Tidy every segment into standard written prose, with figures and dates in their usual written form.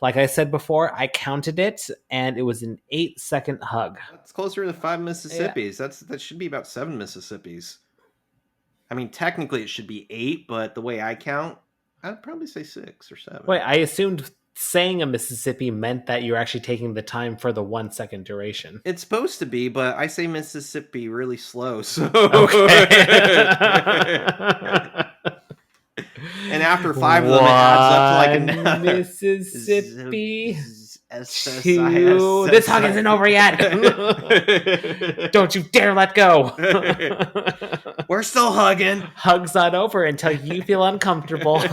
Like I said before, I counted it, and it was an 8-second hug. That's closer to 5 Mississippis. Yeah. That should be about 7 Mississippis. I mean, technically it should be 8, but the way I count, I'd probably say 6 or 7. Wait, I assumed saying a Mississippi meant that you're actually taking the time for the 1 second duration. It's supposed to be, but I say Mississippi really slow, so... Okay. And after 5 of them, it adds up to like a... Mississippi. 2. This hug isn't over yet. Don't you dare let go. We're still hugging. Hug's not over until you feel uncomfortable.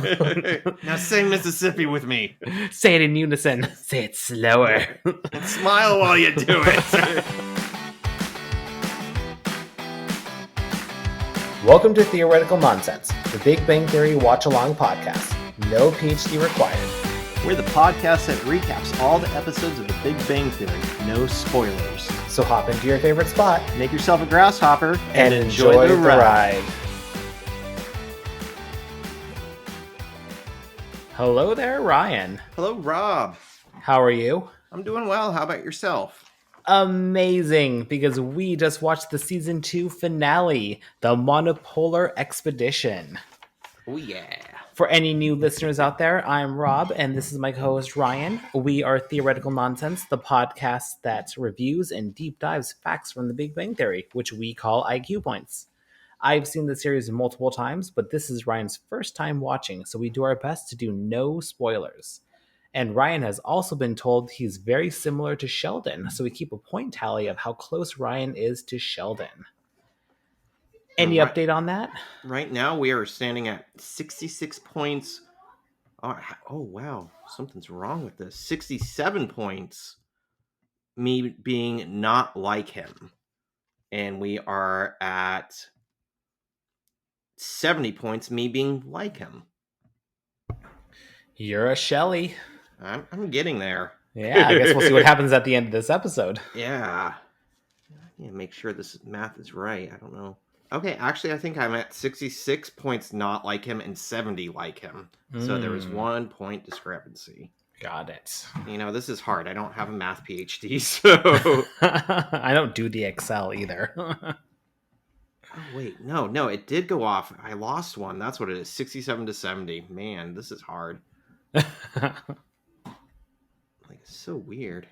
Now say Mississippi with me. Say it in unison. Say it slower. And smile while you do it. Welcome to Theoretical Nonsense, the Big Bang Theory watch-along podcast. No PhD required. We're the podcast that recaps all the episodes of The Big Bang Theory. No spoilers. So hop into your favorite spot, make yourself a grasshopper, and enjoy the ride. Hello there, Ryan. Hello, Rob. How are you? I'm doing well. How about yourself? Amazing, because we just watched the season 2 finale, the Monopolar Expedition. Oh, yeah. For any new listeners out there, I'm Rob, and this is my co-host Ryan. We are Theoretical Nonsense, the podcast that reviews and deep dives facts from the Big Bang Theory, which we call IQ points. I've seen the series multiple times, but this is Ryan's first time watching, so we do our best to do no spoilers. And Ryan has also been told he's very similar to Sheldon, so we keep a point tally of how close Ryan is to Sheldon. Any update on that? Right now, we are standing at 66 points. Oh, wow. Something's wrong with this. 67 points. Me being not like him. And we are at 70 points. Me being like him. You're a Shelley. I'm getting there. Yeah, I guess we'll see what happens at the end of this episode. Yeah. Make sure this math is right. I don't know. Okay, actually, I think I'm at 66 points not like him and 70 like him. So there was 1 point discrepancy. Got it. You know, this is hard. I don't have a math PhD, so... I don't do the Excel either. Oh, wait. No, it did go off. I lost one. That's what it is. 67 to 70. Man, this is hard. It's so weird.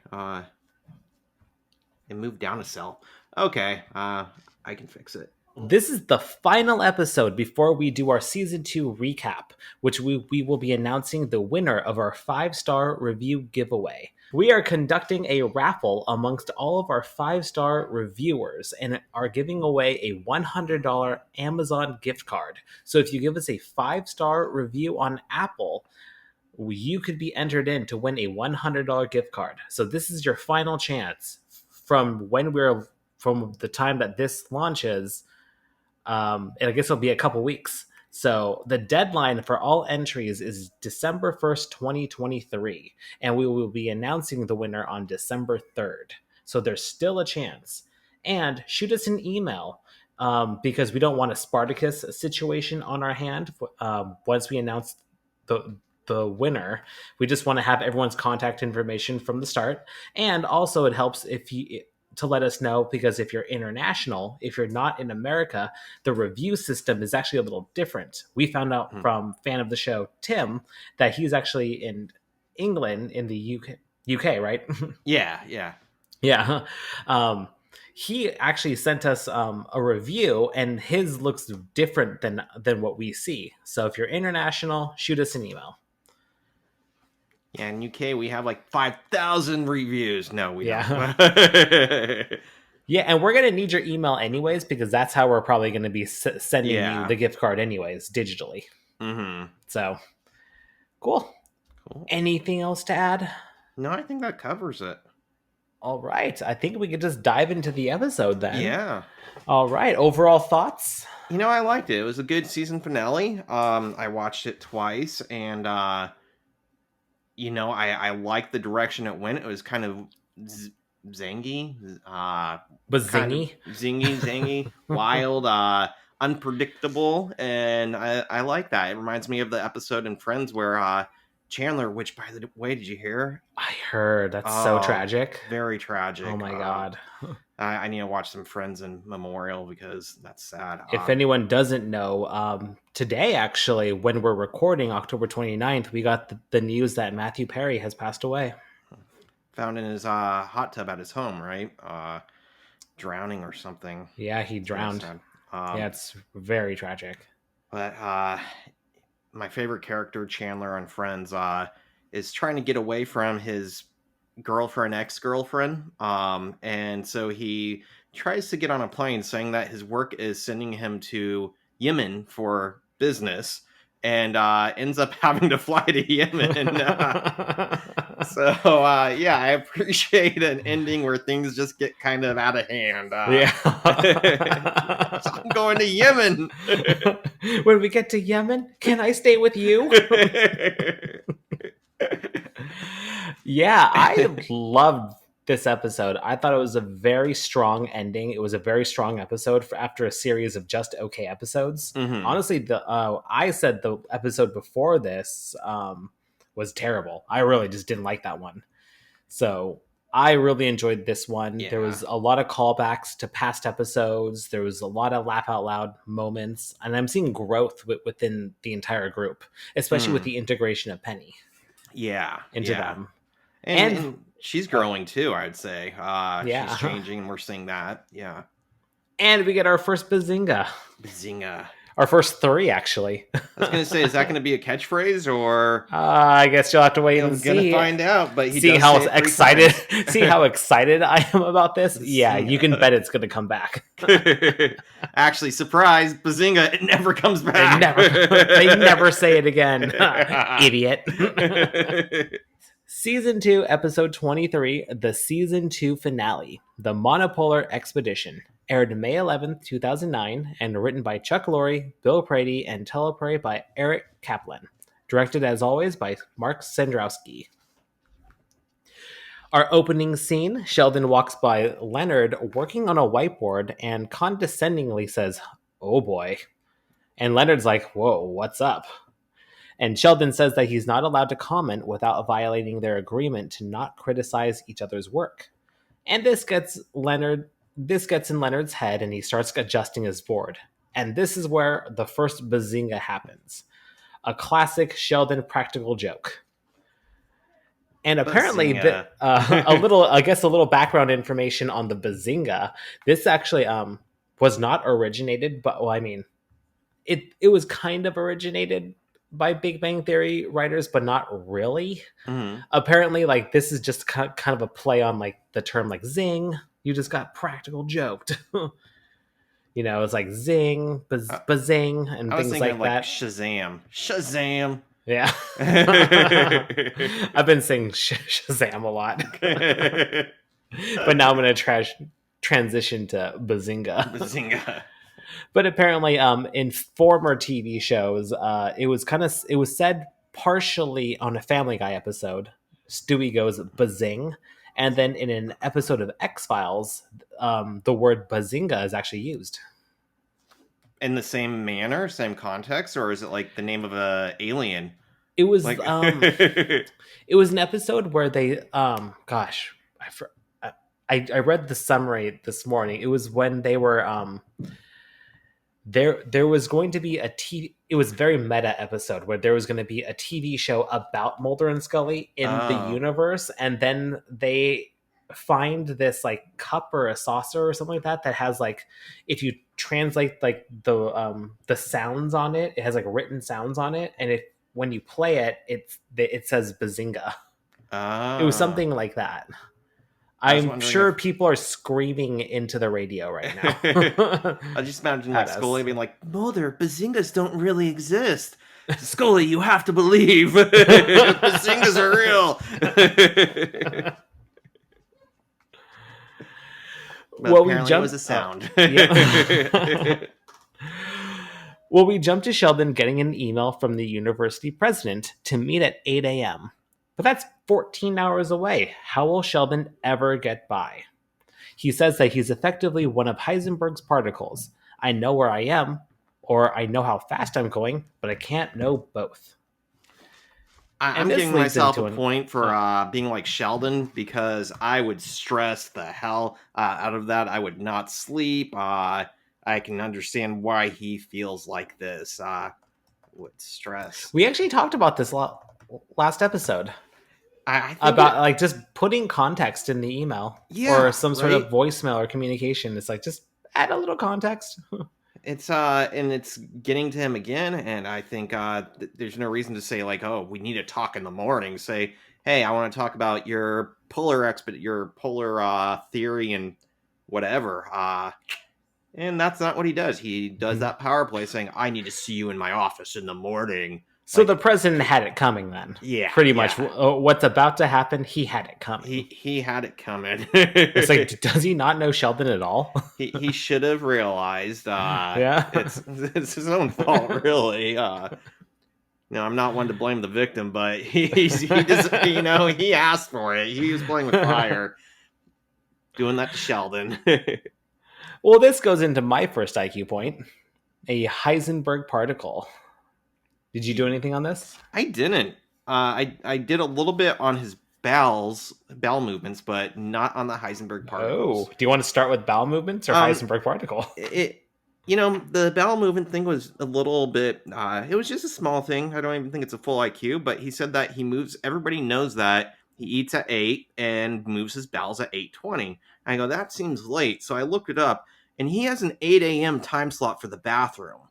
It moved down a cell. Okay, I can fix it. This is the final episode before we do our Season 2 recap, which we will be announcing the winner of our 5-star review giveaway. We are conducting a raffle amongst all of our 5-star reviewers and are giving away a $100 Amazon gift card. So if you give us a 5-star review on Apple, you could be entered in to win a $100 gift card. So this is your final chance from the time that this launches. And I guess it'll be a couple weeks. So the deadline for all entries is December 1st, 2023. And we will be announcing the winner on December 3rd. So there's still a chance. And shoot us an email because we don't want a Spartacus situation on our hand once we announce the winner. We just want to have everyone's contact information from the start. And also it helps to let us know, because if you're international, if you're not in America, the review system is actually a little different. We found out from fan of the show, Tim, that he's actually in England, in the UK, right? Yeah. He actually sent us a review, and his looks different than what we see. So if you're international, shoot us an email. Yeah, in UK we have like 5,000 reviews. No, we don't. Yeah, and we're going to need your email anyways, because that's how we're probably going to be sending you the gift card anyways, digitally. Mm-hmm. So, cool. Anything else to add? No, I think that covers it. All right. I think we could just dive into the episode then. Yeah. All right. Overall thoughts? You know, I liked it. It was a good season finale. I watched it twice, and... you know, I like the direction it went. It was kind of zangy. Zingy, wild, unpredictable. And I like that. It reminds me of the episode in Friends where Chandler, which by the way, did you hear? I heard. That's so Oh, tragic. very Oh tragic. my God. I need to watch some Friends in Memorial because that's sad. If anyone doesn't know, today, actually, when we're recording October 29th, we got the news that Matthew Perry has passed away. Found in his hot tub at his home, right? Drowning or something. Yeah, he drowned. Yeah, it's very tragic. But my favorite character, Chandler on Friends, is trying to get away from his ex-girlfriend. And so he tries to get on a plane, saying that his work is sending him to Yemen for business, and ends up having to fly to Yemen. Yeah, I appreciate an ending where things just get kind of out of hand. Yeah. So I'm going to Yemen. When we get to Yemen, can I stay with you? Yeah, I loved this episode. I thought it was a very strong ending. It was a very strong episode after a series of just okay episodes. Mhm. Honestly, I said the episode before this was terrible. I really just didn't like that one. So I really enjoyed this one. Yeah. There was a lot of callbacks to past episodes. There was a lot of laugh out loud moments, and I'm seeing growth within the entire group, especially with the integration of Penny. Into them. And she's growing too, I'd say. Yeah. She's changing, and we're seeing that. Yeah. And we get our first Bazinga. Bazinga. Our first 3, actually. I was going to say, is that going to be a catchphrase, or I guess you'll have to wait and see. I'm going to find out, but see how excited see how excited I am about this. Yeah, you can bet it's going to come back. Actually, surprise, Bazinga, it never comes back. They never say it again. Idiot. Season 2, episode 23, the season 2 finale, The Monopolar Expedition, aired May 11th, 2009, and written by Chuck Lorre, Bill Prady, and teleplay by Eric Kaplan. Directed, as always, by Mark Sandrowski. Our opening scene, Sheldon walks by Leonard working on a whiteboard and condescendingly says, "Oh boy." And Leonard's like, "Whoa, what's up?" And Sheldon says that he's not allowed to comment without violating their agreement to not criticize each other's work. And this gets in Leonard's head, and he starts adjusting his board. And this is where the first Bazinga happens. A classic Sheldon practical joke. And apparently, a little background information on the Bazinga. This actually was not originated, but well, I mean, it was kind of originated by Big Bang Theory writers, but not really. Mm-hmm. Apparently, like, this is just kind of a play on like the term like zing. You just got practical joked. You know, it's like zing, bazing, and things like that. Shazam. Yeah. I've been saying Shazam a lot. But now I'm going to transition to Bazinga. But apparently, in former TV shows, it was said partially on a Family Guy episode. Stewie goes bazing, and then in an episode of X-Files, the word Bazinga is actually used. In the same manner, same context, or is it like the name of a alien? It was it was an episode where they I read the summary this morning. It was when they were there was going to be it was a very meta episode where there was going to be a TV show about Mulder and Scully in the universe, and then they find this like cup or a saucer or something like that has like, if you translate like the sounds on it, it has like written sounds on it, and when you play it, it says Bazinga. It was something like that. I'm sure people are screaming into the radio right now. I just imagine like Scully being like, "Mulder, Bazingas don't really exist." Scully, you have to believe Bazingas are real. Well, it was a sound. Well, we jump to Sheldon getting an email from the university president to meet at 8 a.m. But that's 14 hours away. How will Sheldon ever get by? He says that he's effectively one of Heisenberg's particles. I know where I am, or I know how fast I'm going, but I can't know both. I'm And this giving leads myself a into an point for being like Sheldon because I would stress the hell out of that. I would not sleep. I can understand why he feels like this. With stress. we actually talked about this last episode I think about it. like just putting context in the email or Yeah, some sort of right. voicemail or communication. It's like just add a little context. It's and it's getting to him again, and I think there's no reason to say like, oh, we need to talk in the morning. Say, hey, I want to talk about your your polar theory and whatever. And that's not what he does. He does that power play, saying, I need to see you in my office in the morning. So Like, the president had it coming then. yeah, Pretty much yeah. what's about to happen, he had it coming. He had it coming. It's like, does he not know Sheldon at all? he should have realized Yeah. it's his own fault, really. No, I'm not one to blame the victim, but he just he asked for it. He was playing with fire, doing that to Sheldon. Well, this goes into my first IQ point, a Heisenberg particle. Did you do anything on this? I didn't. I did a little bit on his bowel movements, but not on the Heisenberg Oh, particles. do you want to start with bowel movements or Um, Heisenberg particle? it the bowel movement thing was a little bit. It was just a small thing. I don't even think it's a full IQ, but he said that he moves. Everybody knows that he eats at 8 and moves his bowels at 8:20. I go, that seems late, so I looked it up, and he has an 8 a.m. time slot for the bathroom,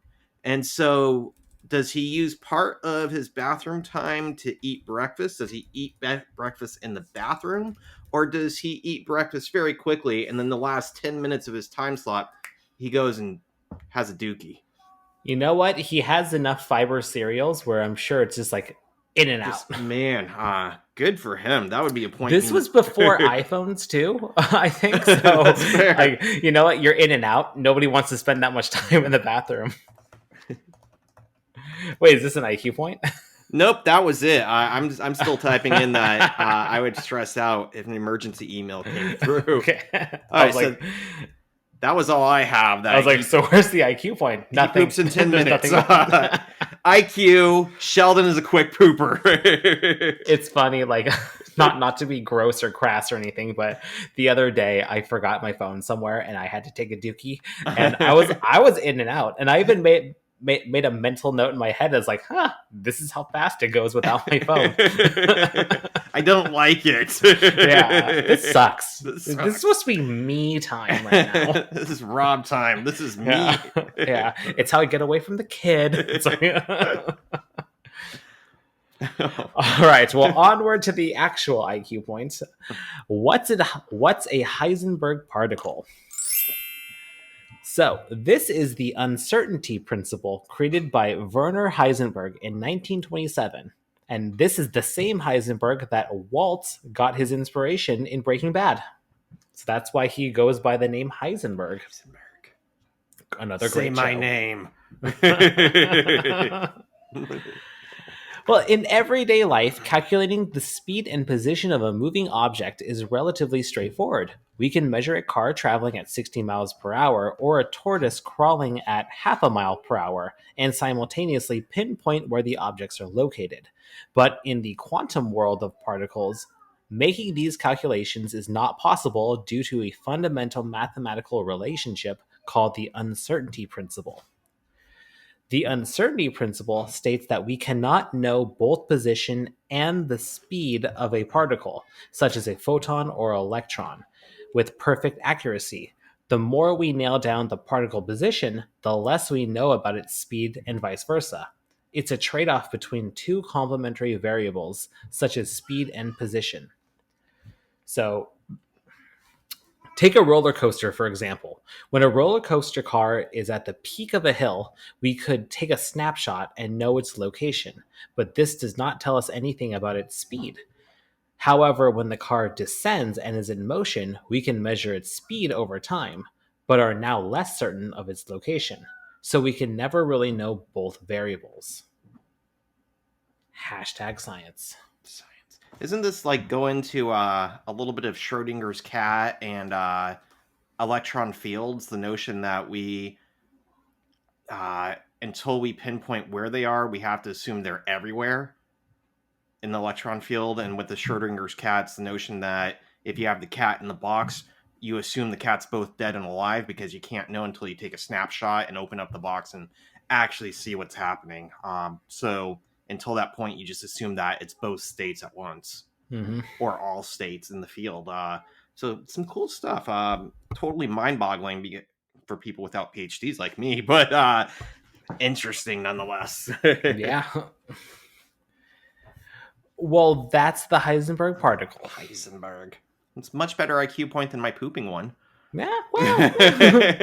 and so. Does he use part of his bathroom time to eat breakfast? Does he eat breakfast in the bathroom? Or does he eat breakfast very quickly and then the last 10 minutes of his time slot, he goes and has a dookie? You know what? He has enough fiber cereals where I'm sure it's just like in and out. Just, man, good for him. That would be a point. This was before iPhones too, I think. So, That's fair. like, you know what? You're in and out. Nobody wants to spend that much time in the bathroom. Wait, is this an IQ point? Nope, that was it. I'm still typing in that I would stress out if an emergency email came through. Okay. All right, so that was all I have. I was like, so where's the IQ point? Nothing. He poops in 10 minutes. Nothing. IQ, Sheldon is a quick pooper. It's funny, like, not to be gross or crass or anything, but the other day I forgot my phone somewhere and I had to take a dookie, and I was in and out, and I even made a mental note in my head as like, this is how fast it goes without my phone. I don't like it. Yeah, this sucks. This is supposed to be me time right now. This is Rob time. This is me. Yeah, it's how I get away from the kid. It's like, all right, well, onward to the actual IQ points. What's a Heisenberg particle? So, this is the uncertainty principle created by Werner Heisenberg in 1927. And this is the same Heisenberg that Walt got his inspiration in Breaking Bad. So that's why he goes by the name Heisenberg. Another great show. Say my name. Well, in everyday life, calculating the speed and position of a moving object is relatively straightforward. We can measure a car traveling at 60 miles per hour or a tortoise crawling at half a mile per hour and simultaneously pinpoint where the objects are located. But in the quantum world of particles, making these calculations is not possible due to a fundamental mathematical relationship called the uncertainty principle. The uncertainty principle states that we cannot know both position and the speed of a particle, such as a photon or electron, with perfect accuracy. The more we nail down the particle position, the less we know about its speed and vice versa. It's a trade-off between two complementary variables, such as speed and position. So, take a roller coaster, for example. When a roller coaster car is at the peak of a hill, we could take a snapshot and know its location, but this does not tell us anything about its speed. However, when the car descends and is in motion, we can measure its speed over time, but are now less certain of its location. So we can never really know both variables. #science. Isn't this like going to a little bit of Schrodinger's cat and electron fields? The notion that we, until we pinpoint where they are, we have to assume they're everywhere. in the electron field, and with the Schrodinger's cats, the notion that if you have the cat in the box, you assume the cat's both dead and alive because you can't know until you take a snapshot and open up the box and actually see what's happening. So until that point, you just assume that it's both states at once, or all states in the field. So some cool stuff. Totally mind-boggling for people without PhDs like me, but interesting nonetheless. Yeah. Well, that's the Heisenberg particle. Heisenberg. It's much better IQ point than my pooping one. Yeah, well,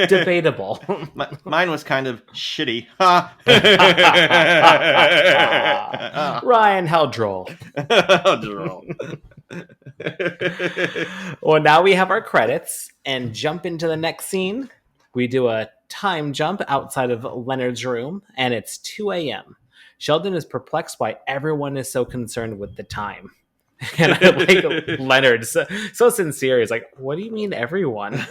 debatable. Mine was kind of shitty. Ryan, how droll. How droll. Well, now we have our credits and jump into the next scene. We do a time jump outside of Leonard's room, and it's 2 a.m. Sheldon is perplexed why everyone is so concerned with the time. And I like Leonard, so sincere. He's like, what do you mean everyone?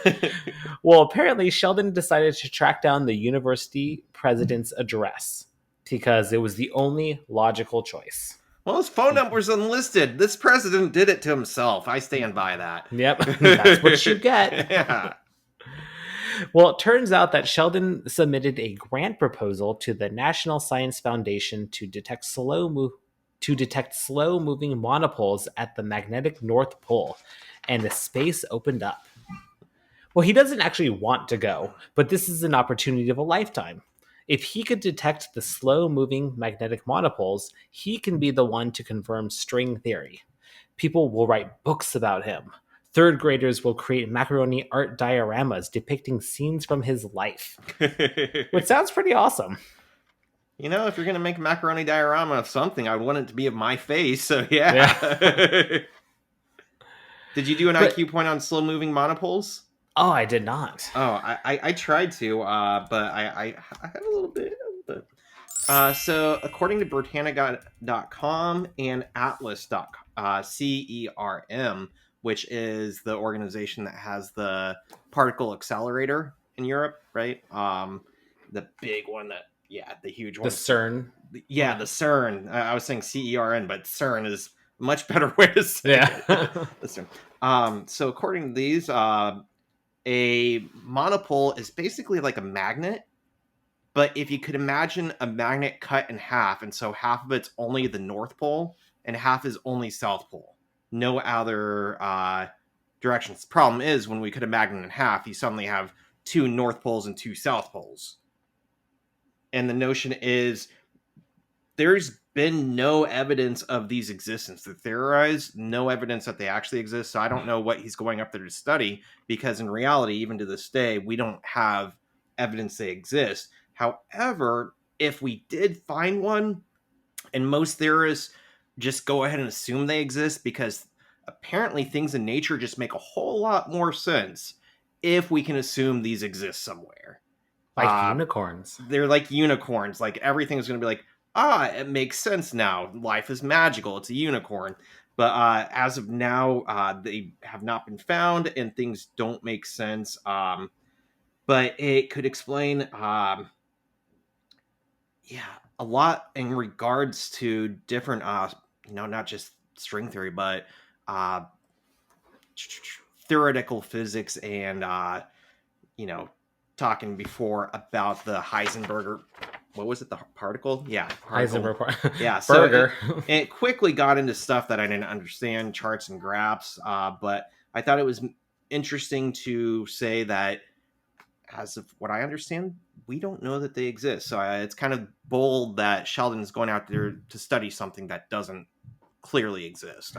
Well, apparently Sheldon decided to track down the university president's address because it was the only logical choice. Well, his phone number's unlisted. This president did it to himself. I stand by that. Yep, that's what you get. Yeah. Well, it turns out that Sheldon submitted a grant proposal to the National Science Foundation to detect slow-moving monopoles at the magnetic North Pole, and the space opened up. Well, he doesn't actually want to go, but this is an opportunity of a lifetime. If he could detect the slow-moving magnetic monopoles, he can be the one to confirm string theory. People will write books about him. Third graders will create macaroni art dioramas depicting scenes from his life, which sounds pretty awesome. You know, if you're going to make a macaroni diorama of something, I would want it to be of my face, so yeah. Did you do an IQ point on slow-moving monopoles? Oh, I did not. Oh, I tried to, but I had a little bit. So, according to Britannica.com and Atlas.com, CERM, which is the organization that has the particle accelerator in Europe, right? The big one that, the huge one. The CERN. Yeah, the CERN. I was saying CERN, but CERN is a much better way to say it. The CERN. So, according to these, a monopole is basically like a magnet, but if you could imagine a magnet cut in half, and so half of it's only the North Pole and half is only South Pole, no other directions. The problem is when we cut a magnet in half, you suddenly have two North Poles and two South Poles. And the notion is there's been no evidence of these existence. They theorize no evidence that they actually exist. So I don't know what he's going up there to study, because in reality, even to this day, we don't have evidence they exist. However, if we did find one, and most theorists just go ahead and assume they exist, because apparently things in nature just make a whole lot more sense if we can assume these exist somewhere. Like unicorns. They're like unicorns. Like everything's going to be like, it makes sense now. Life is magical. It's a unicorn. But as of now, they have not been found and things don't make sense. But it could explain, a lot in regards to different, not just string theory, but theoretical physics and, talking before about the Heisenberg, what was it, the particle? Yeah, particle. Heisenberg. Yeah, Burger. So it quickly got into stuff that I didn't understand, charts and graphs, but I thought it was interesting to say that, as of what I understand, we don't know that they exist. So it's kind of bold that Sheldon's going out there to study something that doesn't clearly exist.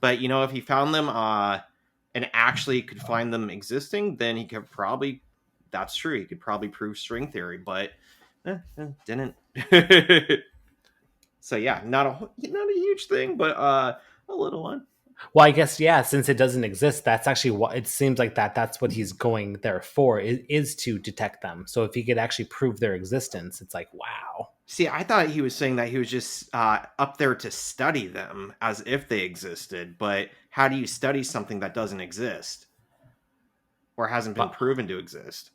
But, if he found them and actually could find them existing, then he could probably, that's true, he could probably prove string theory, but didn't. So yeah, not a huge thing, but a little one. Well, I guess, since it doesn't exist, that's actually what it seems like that's what he's going there for, is to detect them. So if he could actually prove their existence, it's like, wow. See, I thought he was saying that he was just up there to study them as if they existed. But how do you study something that doesn't exist or hasn't been proven to exist?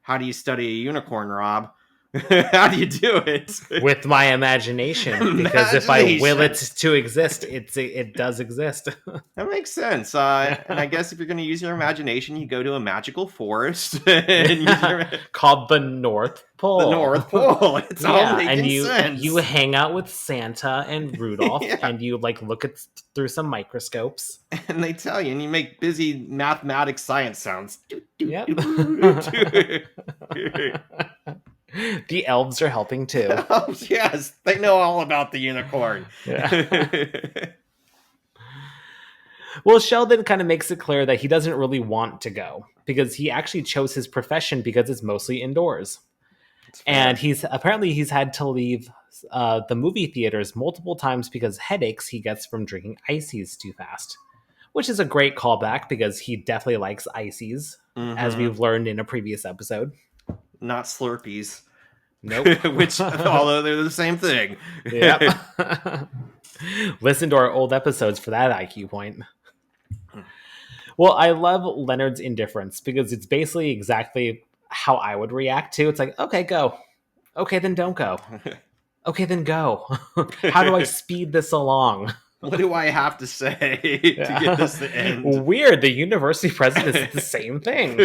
How do you study a unicorn, Rob? How do you do it? With my imagination, because if I will it to exist, it does exist. That makes sense. And I guess if you're going to use your imagination, you go to a magical forest and use called the North Pole. The North Pole. It's all making sense. You hang out with Santa and Rudolph, Yeah. and you like look at through some microscopes, and they tell you, and you make busy mathematics science sounds. Yep. The elves are helping too. Yes, they know all about the unicorn. Yeah. Well, Sheldon kind of makes it clear that he doesn't really want to go because he actually chose his profession because it's mostly indoors. And he's had to leave the movie theaters multiple times because headaches he gets from drinking ices too fast, which is a great callback because he definitely likes ices, as we've learned in a previous episode. Not Slurpees. Nope. Which, although they're the same thing. Yep. Listen to our old episodes for that IQ point. Well, I love Leonard's indifference because it's basically exactly how I would react to. It's like, okay, go. Okay, then don't go. Okay, then go. How do I speed this along? What do I have to say to get this to end? Weird. The university president is the same thing.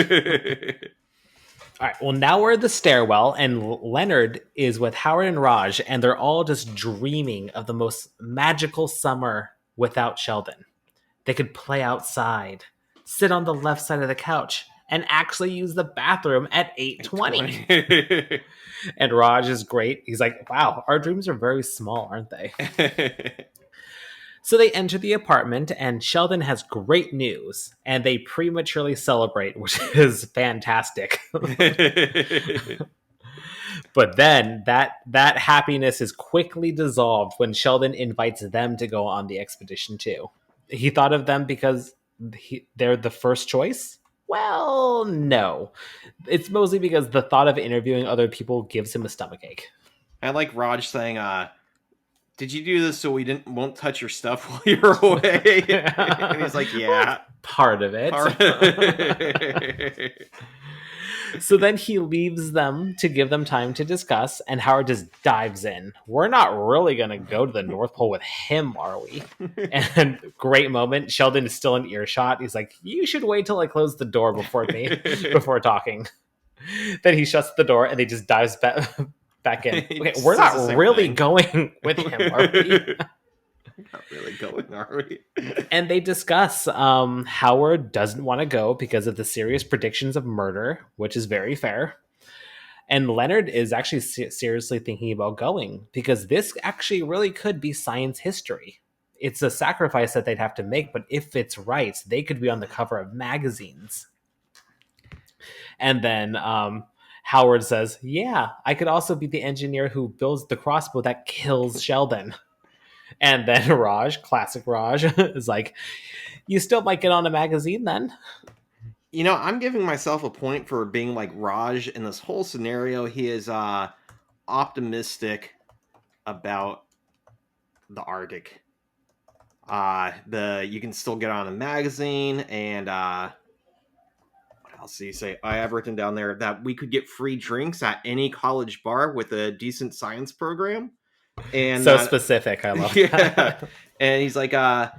All right, well, now we're at the stairwell, and Leonard is with Howard and Raj, and they're all just dreaming of the most magical summer without Sheldon. They could play outside, sit on the left side of the couch, and actually use the bathroom at 8:20. And Raj is great. He's like, wow, our dreams are very small, aren't they? So they enter the apartment, and Sheldon has great news, and they prematurely celebrate, which is fantastic. But then that happiness is quickly dissolved when Sheldon invites them to go on the expedition too. He thought of them because they're the first choice? Well, no. It's mostly because the thought of interviewing other people gives him a stomachache. I like Raj saying, did you do this so we won't touch your stuff while you're away? And he's like, yeah. Well, part of it. So then he leaves them to give them time to discuss, and Howard just dives in. We're not really going to go to the North Pole with him, are we? And great moment. Sheldon is still in earshot. He's like, you should wait till I close the door before before talking. Then he shuts the door, and they just dives back in. Okay, we're not really going with him, are we? Not really going, are we? And they discuss Howard doesn't want to go because of the serious predictions of murder, which is very fair. And Leonard is actually seriously thinking about going because this actually really could be science history. It's a sacrifice that they'd have to make, but if it's right, they could be on the cover of magazines. And then Howard says, yeah, I could also be the engineer who builds the crossbow that kills Sheldon. And then Raj, classic Raj, is like, you still might get on a magazine then. You know, I'm giving myself a point for being like Raj in this whole scenario. He is optimistic about the Arctic. You can still get on a magazine, and what else do you say? I have written down there that we could get free drinks at any college bar with a decent science program. And so specific, I love that. And he's like, and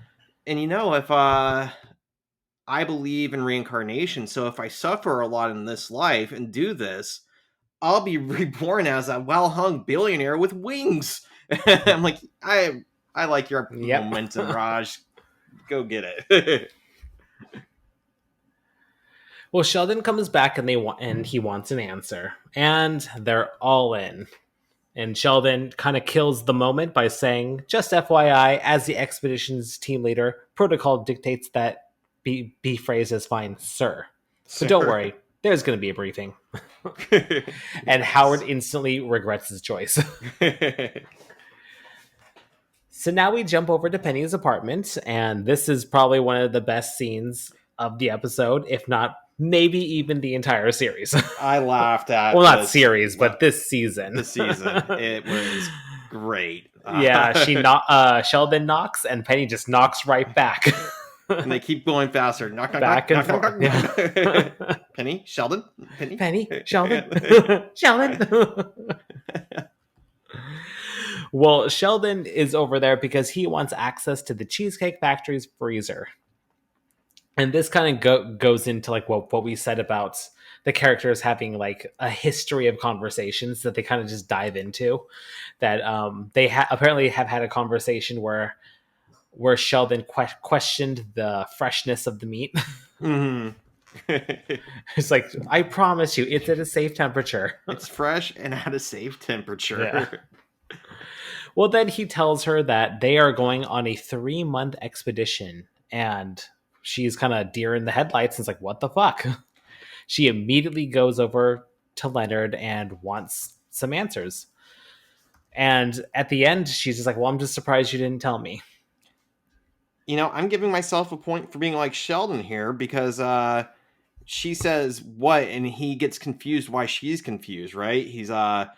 you know, if I believe in reincarnation, so if I suffer a lot in this life and do this, I'll be reborn as a well-hung billionaire with wings. I'm like, I like your momentum, Raj. Go get it. Well, Sheldon comes back and he wants an answer, and they're all in. And Sheldon kind of kills the moment by saying, just FYI, as the expedition's team leader, protocol dictates that be phrased as fine, sir. So don't worry, there's going to be a briefing. And Howard instantly regrets his choice. So now we jump over to Penny's apartment, and this is probably one of the best scenes of the episode, if not maybe even the entire series. I laughed at not series, but this season. It was great. Yeah, Sheldon knocks, and Penny just knocks right back. And they keep going faster. Knock, knock, knock, Back and knock, knock, forth. knock, Yeah. knock. Penny, Sheldon, Penny, Penny, Sheldon, Sheldon. Well, Sheldon is over there because he wants access to the Cheesecake Factory's freezer. And this kind of goes into like what we said about the characters having like a history of conversations that they kind of just dive into. That they apparently have had a conversation where Sheldon questioned the freshness of the meat. Mm-hmm. It's like, I promise you, it's at a safe temperature. It's fresh and at a safe temperature. Yeah. Well, then he tells her that they are going on a 3-month expedition, and she's kind of deer in the headlights and is like, what the fuck? She immediately goes over to Leonard and wants some answers. And at the end, she's just like, well, I'm just surprised you didn't tell me. I'm giving myself a point for being like Sheldon here because she says what, and he gets confused why she's confused, right? He's why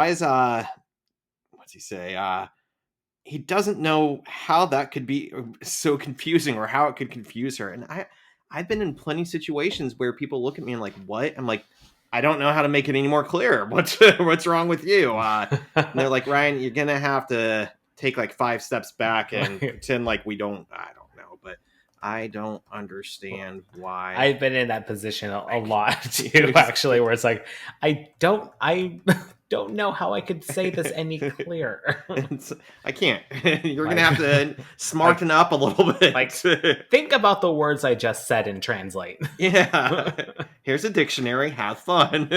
is what's he say? He doesn't know how that could be so confusing or how it could confuse her. And I've been in plenty of situations where people look at me and like, what? I'm like, I don't know how to make it any more clear. What's wrong with you? And they're like, Ryan, you're gonna have to take like 5 steps back and pretend like I don't know, but I don't understand why. I've been in that position a lot too, actually, where it's like, I don't know how I could say this any clearer. I can't. You're gonna have to smarten up a little bit. Like, think about the words I just said and translate. Yeah. Here's a dictionary. Have fun.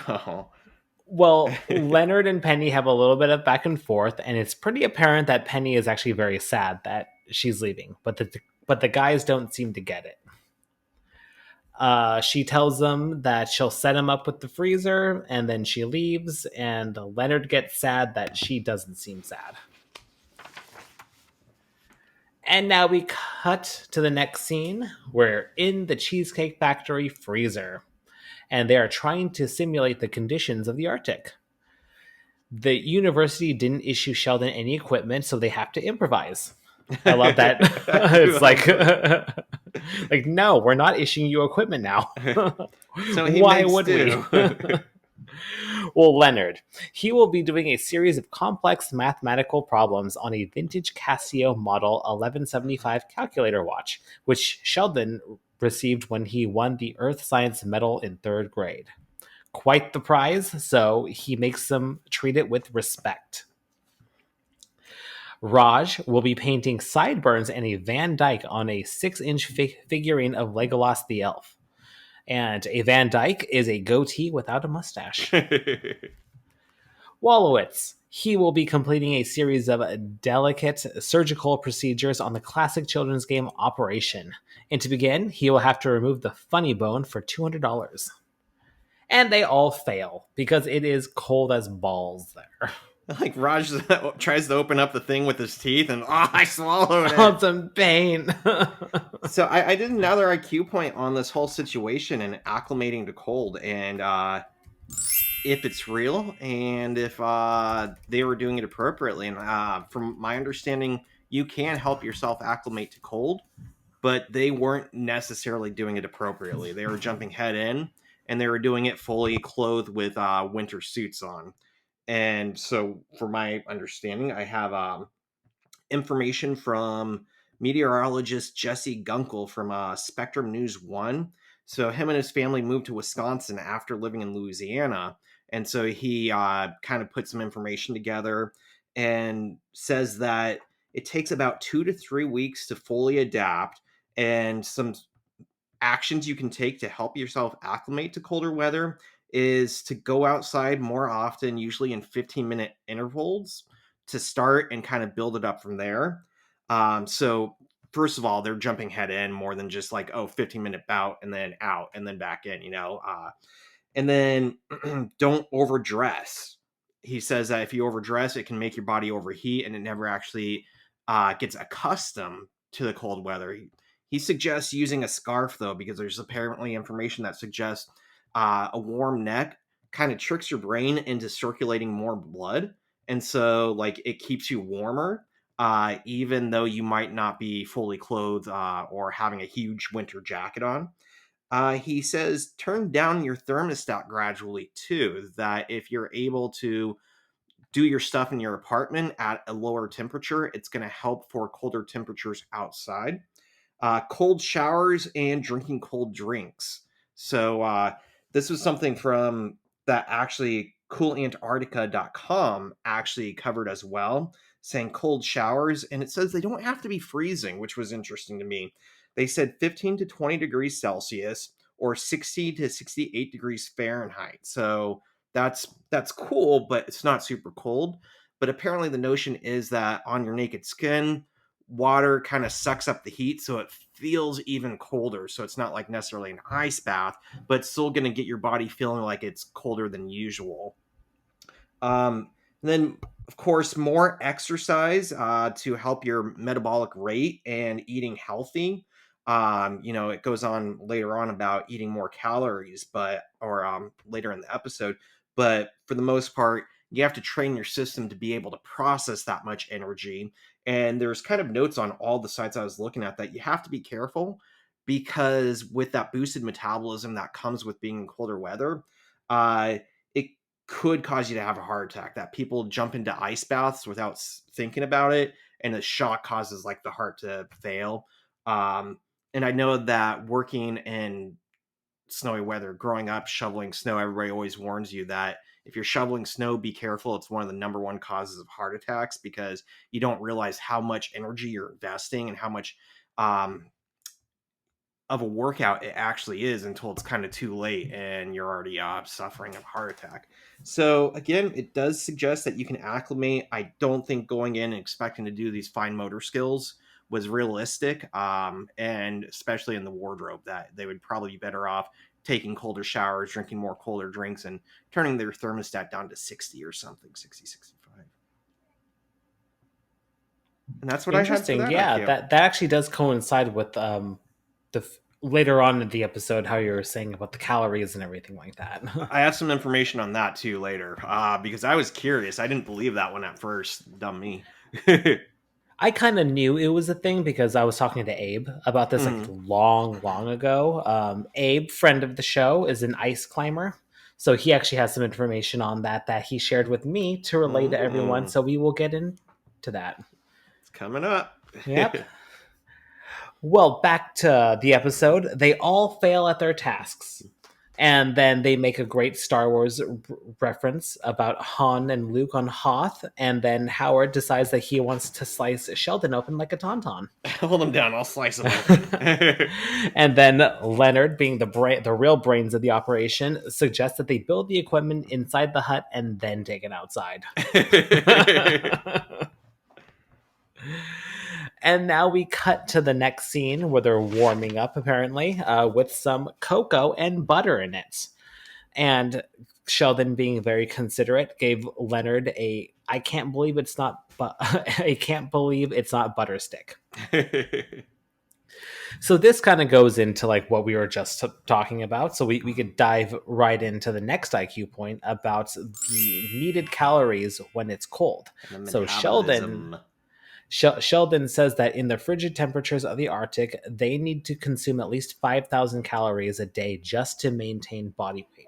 Oh. Well, Leonard and Penny have a little bit of back and forth, and it's pretty apparent that Penny is actually very sad that she's leaving, but the guys don't seem to get it. She tells them that she'll set him up with the freezer, and then she leaves, and Leonard gets sad that she doesn't seem sad. And now we cut to the next scene. We're in the Cheesecake Factory freezer, and they are trying to simulate the conditions of the Arctic. The university didn't issue Sheldon any equipment, so they have to improvise. I love that. It's like, no, we're not issuing you equipment now. So why would we? Well, Leonard, he will be doing a series of complex mathematical problems on a vintage Casio Model 1175 calculator watch, which Sheldon received when he won the Earth Science Medal in 3rd grade. Quite the prize, so he makes them treat it with respect. Raj will be painting sideburns and a Van Dyke on a 6-inch figurine of Legolas the Elf. And a Van Dyke is a goatee without a mustache. Wallowitz, he will be completing a series of delicate surgical procedures on the classic children's game Operation. And to begin, he will have to remove the funny bone for $200. And they all fail because it is cold as balls there. Like Raj tries to open up the thing with his teeth and I swallowed it. Oh, some pain. So I did another IQ point on this whole situation and acclimating to cold and if it's real and if they were doing it appropriately. And from my understanding, you can help yourself acclimate to cold, but they weren't necessarily doing it appropriately. They were jumping head in and they were doing it fully clothed with winter suits on. And so, for my understanding, I have information from meteorologist Jesse Gunkel from Spectrum News 1. So, him and his family moved to Wisconsin after living in Louisiana. And so, he kind of put some information together and says that it takes about 2 to 3 weeks to fully adapt, and some actions you can take to help yourself acclimate to colder weather is to go outside more often, usually in 15-minute intervals to start and kind of build it up from there. So first of all, they're jumping head in more than just like, 15-minute bout and then out and then back in, and then don't overdress. He says that if you overdress, it can make your body overheat and it never actually gets accustomed to the cold weather. He suggests using a scarf, though, because there's apparently information that suggests a warm neck kind of tricks your brain into circulating more blood. And so, like, it keeps you warmer. even though you might not be fully clothed or having a huge winter jacket on. He says turn down your thermostat gradually too. That if you're able to do your stuff in your apartment at a lower temperature, it's going to help for colder temperatures outside. Cold showers and drinking cold drinks. So this was something from that actually coolantarctica.com actually covered as well, saying cold showers. And it says they don't have to be freezing, which was interesting to me. They said 15 to 20 degrees Celsius or 60 to 68 degrees Fahrenheit. So that's cool, but it's not super cold. But apparently the notion is that on your naked skin, water kind of sucks up the heat, so it feels even colder. So it's not like necessarily an ice bath, but it's still going to get your body feeling like it's colder than usual. And then, of course, more exercise to help your metabolic rate and eating healthy. It goes on later on about eating more calories, or later in the episode. But for the most part, you have to train your system to be able to process that much energy. And there's kind of notes on all the sites I was looking at that you have to be careful because with that boosted metabolism that comes with being in colder weather, it could cause you to have a heart attack. That people jump into ice baths without thinking about it, and the shock causes like the heart to fail. And I know that working in snowy weather, growing up shoveling snow, everybody always warns you that if you're shoveling snow, be careful. It's one of the number one causes of heart attacks because you don't realize how much energy you're investing and how much um, of a workout it actually is until it's kind of too late and you're already suffering a heart attack. So again, it does suggest that you can acclimate. I don't think going in and expecting to do these fine motor skills was realistic, and especially in the wardrobe, that they would probably be better off taking colder showers, drinking more colder drinks, and turning their thermostat down to 60 or something, 60, 65. And that's what I had for Interesting. that Yeah, IQ. that actually does coincide with later on in the episode how you were saying about the calories and everything like that. I have some information on that too later, because I was curious. I didn't believe that one at first. Dumb me. I kind of knew it was a thing because I was talking to Abe about this like Mhm. long ago. Abe, friend of the show, is an ice climber. So he actually has some information on that he shared with me to relay to everyone. Mm, So we will get into that. it's coming up. Yep. Well, back to the episode. They all fail at their tasks. And then they make a great Star Wars reference about Han and Luke on Hoth. And then Howard decides that he wants to slice Sheldon open like a tauntaun. Hold him down. I'll slice him open. And then Leonard, being the real brains of the operation, suggests that they build the equipment inside the hut and then take it outside. And now we cut to the next scene where they're warming up, apparently, with some cocoa and butter in it. And Sheldon, being very considerate, gave Leonard a I can't believe it's not I can't believe it's not butter stick. So this kind of goes into like what we were just talking about. So we could dive right into the next IQ point about the needed calories when it's cold. So Sheldon says that in the frigid temperatures of the Arctic, they need to consume at least 5,000 calories a day just to maintain body weight.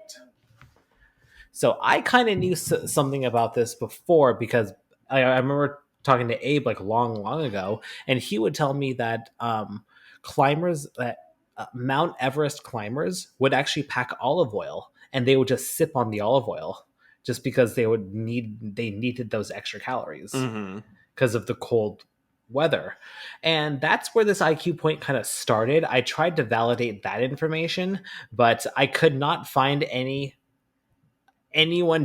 So I kind of knew something about this before because I remember talking to Abe like long ago, and he would tell me that climbers, that Mount Everest climbers would actually pack olive oil, and they would just sip on the olive oil just because they needed those extra calories Mhm. because of the cold weather. And that's where this IQ point kind of started. I tried to validate that information, but I could not find anyone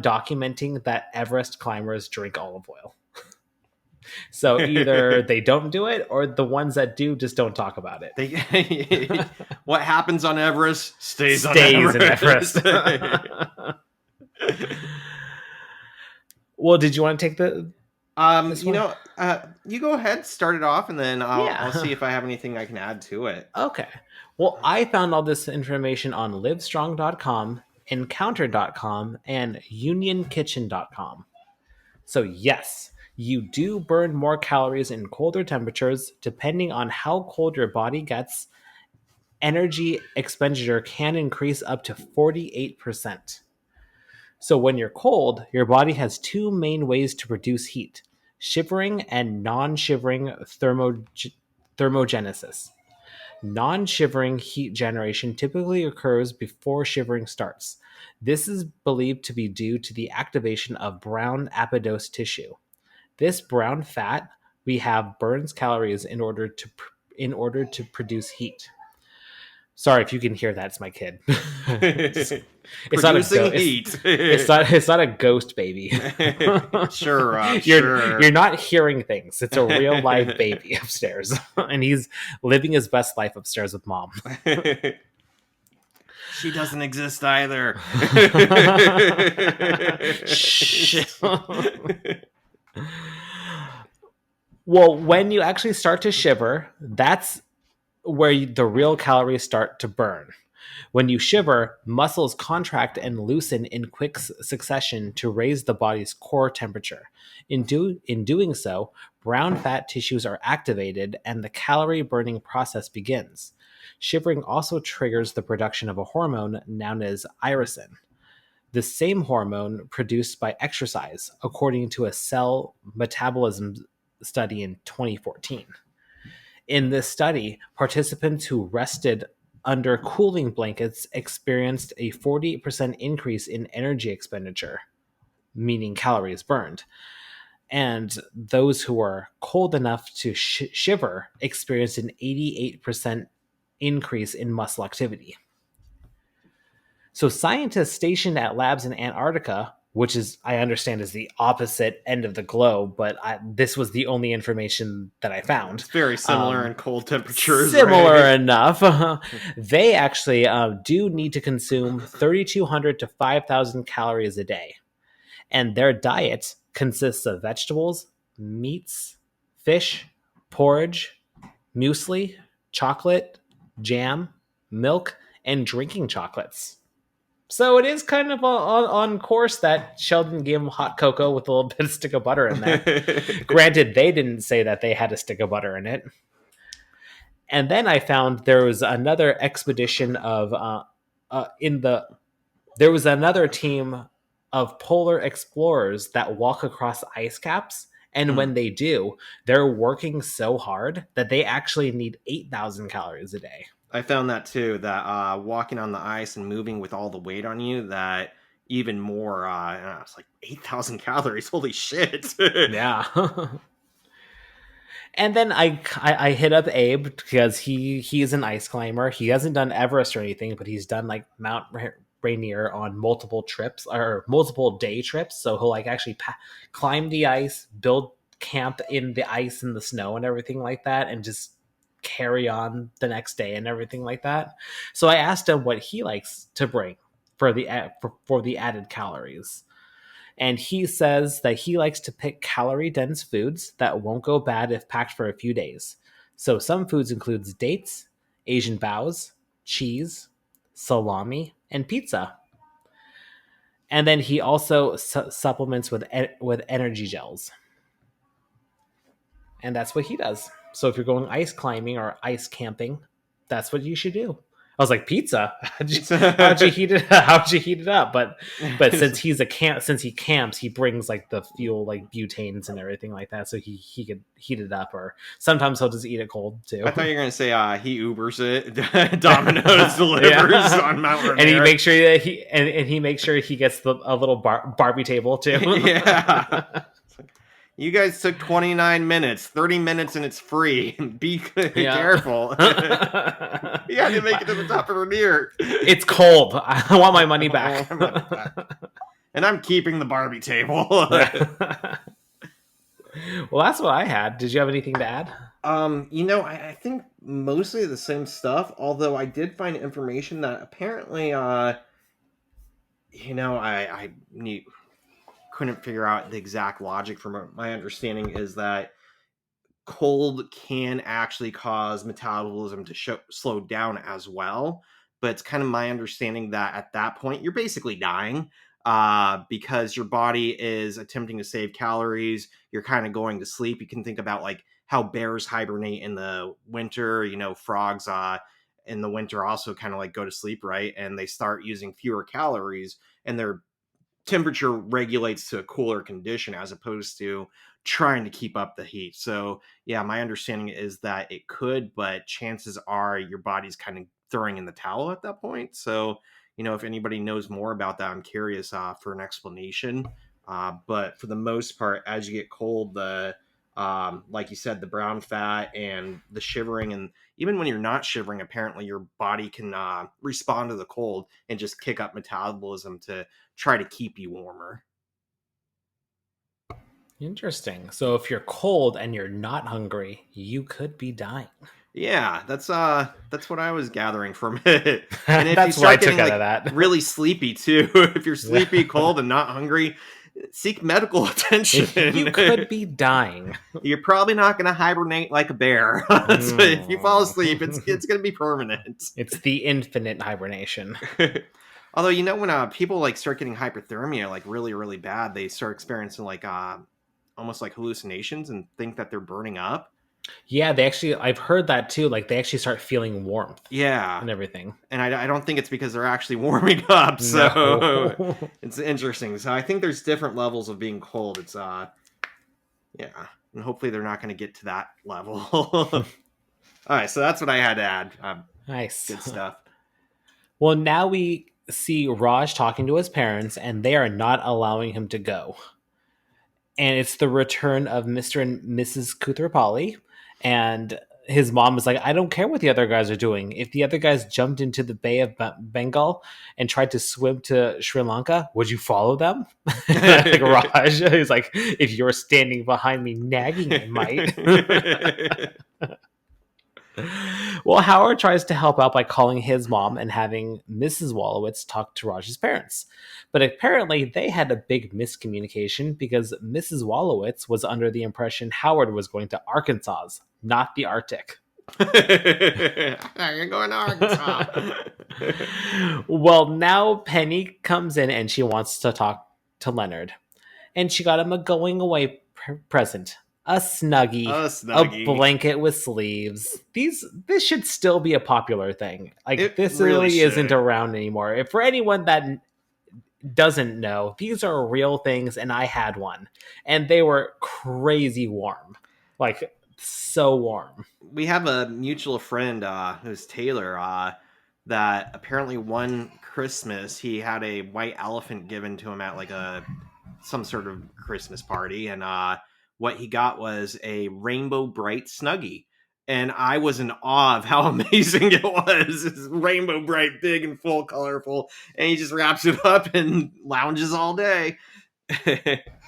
documenting that Everest climbers drink olive oil. So either they don't do it or the ones that do just don't talk about it. What happens on Everest stays on Stays in Everest. Everest. Well, did you want to take this you one? know, you go ahead, start it off, and then I'll see Yeah. if I have anything I can add to it. Okay. Well, I found all this information on livestrong.com, encounter.com, and unionkitchen.com. So, yes, You do burn more calories in colder temperatures. Depending on how cold your body gets, energy expenditure can increase up to 48%. So, when you're cold, your body has two main ways to produce heat: shivering and non shivering thermogenesis. Non shivering heat generation typically occurs before shivering starts. This is believed to be due to the activation of brown adipose tissue. This brown fat we have burns calories in order to produce heat. Sorry if you can hear that. It's my kid. It's not a Producing ghost. heat. It's not a ghost baby. Sure, you're sure. you're not hearing things. It's a real live baby upstairs, and he's living his best life upstairs with mom. She doesn't exist either. Shh. Well, when you actually start to shiver, that's where the real calories start to burn. When you shiver, muscles contract and loosen in quick succession to raise the body's core temperature. In doing so, brown fat tissues are activated and the calorie burning process begins. Shivering also triggers the production of a hormone known as irisin, the same hormone produced by exercise, according to a cell metabolism study in 2014. In this study, participants who rested under cooling blankets experienced a 48% increase in energy expenditure, meaning calories burned. And those who were cold enough to shiver experienced an 88% increase in muscle activity. So scientists stationed at labs in Antarctica, which is, I understand, is the opposite end of the globe, but this was the only information that I found. It's very similar in cold temperatures. Similar right? enough. They actually do need to consume 3,200 to 5,000 calories a day. And their diet consists of vegetables, meats, fish, porridge, muesli, chocolate, jam, milk, and drinking chocolates. So it is kind of on course that Sheldon gave him hot cocoa with a little bit of stick of butter in there. Granted, they didn't say that they had a stick of butter in it. And then I found there was another expedition there was another team of polar explorers that walk across ice caps. And when they do, they're working so hard that they actually need 8,000 calories a day. I found that too, that walking on the ice and moving with all the weight on you, that even more, it's like 8,000 calories. Holy shit. Yeah. And then I hit up Abe because he's an ice climber. He hasn't done Everest or anything, but he's done like Mount Rainier on multiple trips or multiple day trips. So he'll like actually climb the ice, build camp in the ice and the snow and everything like that, and just carry on the next day and everything like that. So I asked him what he likes to bring for the added calories. And he says that he likes to pick calorie dense foods that won't go bad if packed for a few days. So some foods includes dates, Asian baos, cheese, salami, and pizza. And then he also supplements with energy gels. And that's what he does. So if you're going ice climbing or ice camping, that's what you should do. I was like, pizza? How'd you heat it? How'd you heat it up? But since he camps, he brings like the fuel, like butanes and everything like that, so he could heat it up. Or sometimes he'll just eat it cold too. I thought you were gonna say he Ubers it, Domino's delivers on Mount Rainier, and he makes sure that he makes sure he gets a little Barbie table too. Yeah. You guys took 29 minutes, 30 minutes, and it's free. Be careful. You had to make it to the top of Rainier. It's cold. I want my money back. And I'm keeping the Barbie table. Well, that's what I had. Did you have anything to add? I think mostly the same stuff, although I did find information that apparently, I couldn't figure out the exact logic. From my understanding is that cold can actually cause metabolism to slow down as well, but it's kind of my understanding that at that point you're basically dying. because your body is attempting to save calories. You're kind of going to sleep. You can think about like how bears hibernate in the winter. Frogs in the winter also kind of like go to sleep, right? And they start using fewer calories, and their temperature regulates to a cooler condition as opposed to trying to keep up the heat. So yeah, my understanding is that it could, but chances are your body's kind of throwing in the towel at that point. So if anybody knows more about that, I'm curious for an explanation. But for the most part, as you get cold, the like you said, the brown fat and the shivering, and even when you're not shivering, apparently your body can respond to the cold and just kick up metabolism to try to keep you warmer. Interesting. So if you're cold and you're not hungry, you could be dying. Yeah, that's what I was gathering from it. And if you That's what I start took getting out of like that. really sleepy too, if you're sleepy, cold, and not hungry, seek medical attention. You could be dying. You're probably not going to hibernate like a bear. So if you fall asleep, it's going to be permanent. It's the infinite hibernation. Although when people like start getting hypothermia like really really bad, they start experiencing like almost like hallucinations and think that they're burning up. Yeah, I've heard that too. Like they actually start feeling warmth. Yeah. And everything. And I don't think it's because they're actually warming up. So no. It's interesting. So I think there's different levels of being cold. It's yeah. And hopefully they're not going to get to that level. All right. So that's what I had to add. Nice. Good stuff. Well, now we see Raj talking to his parents, and they are not allowing him to go. And it's the return of Mr. and Mrs. Koothrappali. And his mom is like, I don't care what the other guys are doing. If the other guys jumped into the Bay of Bengal and tried to swim to Sri Lanka, would you follow them? Like Raj is like, if you're standing behind me nagging, I might. Well, Howard tries to help out by calling his mom and having Mrs. Wolowitz talk to Raj's parents. But apparently they had a big miscommunication because Mrs. Wolowitz was under the impression Howard was going to Arkansas, not the Arctic. You're going to Arkansas. Well, now Penny comes in and she wants to talk to Leonard. And she got him a going away present. A snuggie, a blanket with sleeves. This should still be a popular thing. Like this really isn't around anymore. If for anyone that doesn't know, these are real things, and I had one, and they were crazy warm, like so warm. We have a mutual friend who's Taylor that apparently one Christmas he had a white elephant given to him at like some sort of Christmas party, and what he got was a rainbow bright snuggie. And I was in awe of how amazing it was. It's rainbow bright, big and full, colorful. And he just wraps it up and lounges all day.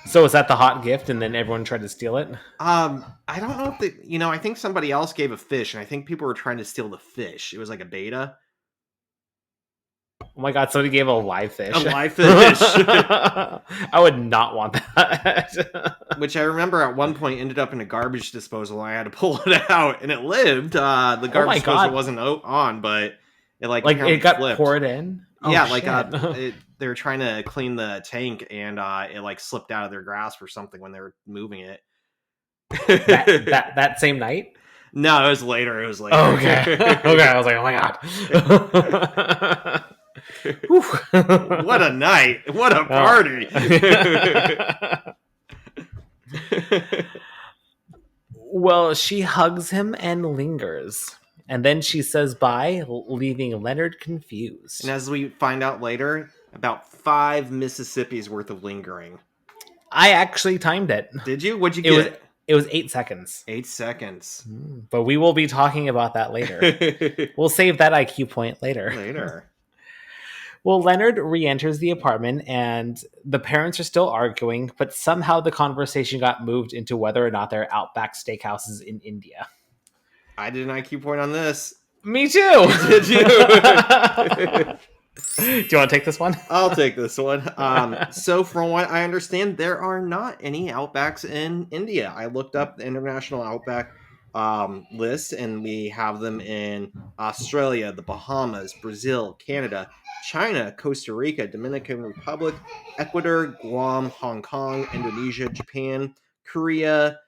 So is that the hot gift and then everyone tried to steal it? I don't know if I think somebody else gave a fish, and I think people were trying to steal the fish. It was like a beta. Oh my god, somebody gave a live fish. A live fish. I would not want that. Which I remember at one point ended up in a garbage disposal, and I had to pull it out, and it lived. The garbage disposal wasn't on, but it it got flipped. Poured in? Oh, yeah, they were trying to clean the tank, and it slipped out of their grasp or something when they were moving it. that same night? No, it was later. Oh, okay. Okay, I was like, oh my god. What a night. What a party. Well, she hugs him and lingers. And then she says bye, leaving Leonard confused. And as we find out later, about 5 Mississippis worth of lingering. I actually timed it. Did you? What'd you get? It was 8 seconds. 8 seconds. But we will be talking about that later. We'll save that IQ point later. Well, Leonard re-enters the apartment, and the parents are still arguing, but somehow the conversation got moved into whether or not there are Outback Steakhouses in India. I did an IQ point on this. Me too! Did you? Do you want to take this one? I'll take this one. So from what I understand, there are not any Outbacks in India. I looked up the International Outback list, and we have them in Australia, the Bahamas, Brazil, Canada, China, Costa Rica, Dominican Republic, Ecuador, Guam, Hong Kong, Indonesia, Japan, Korea,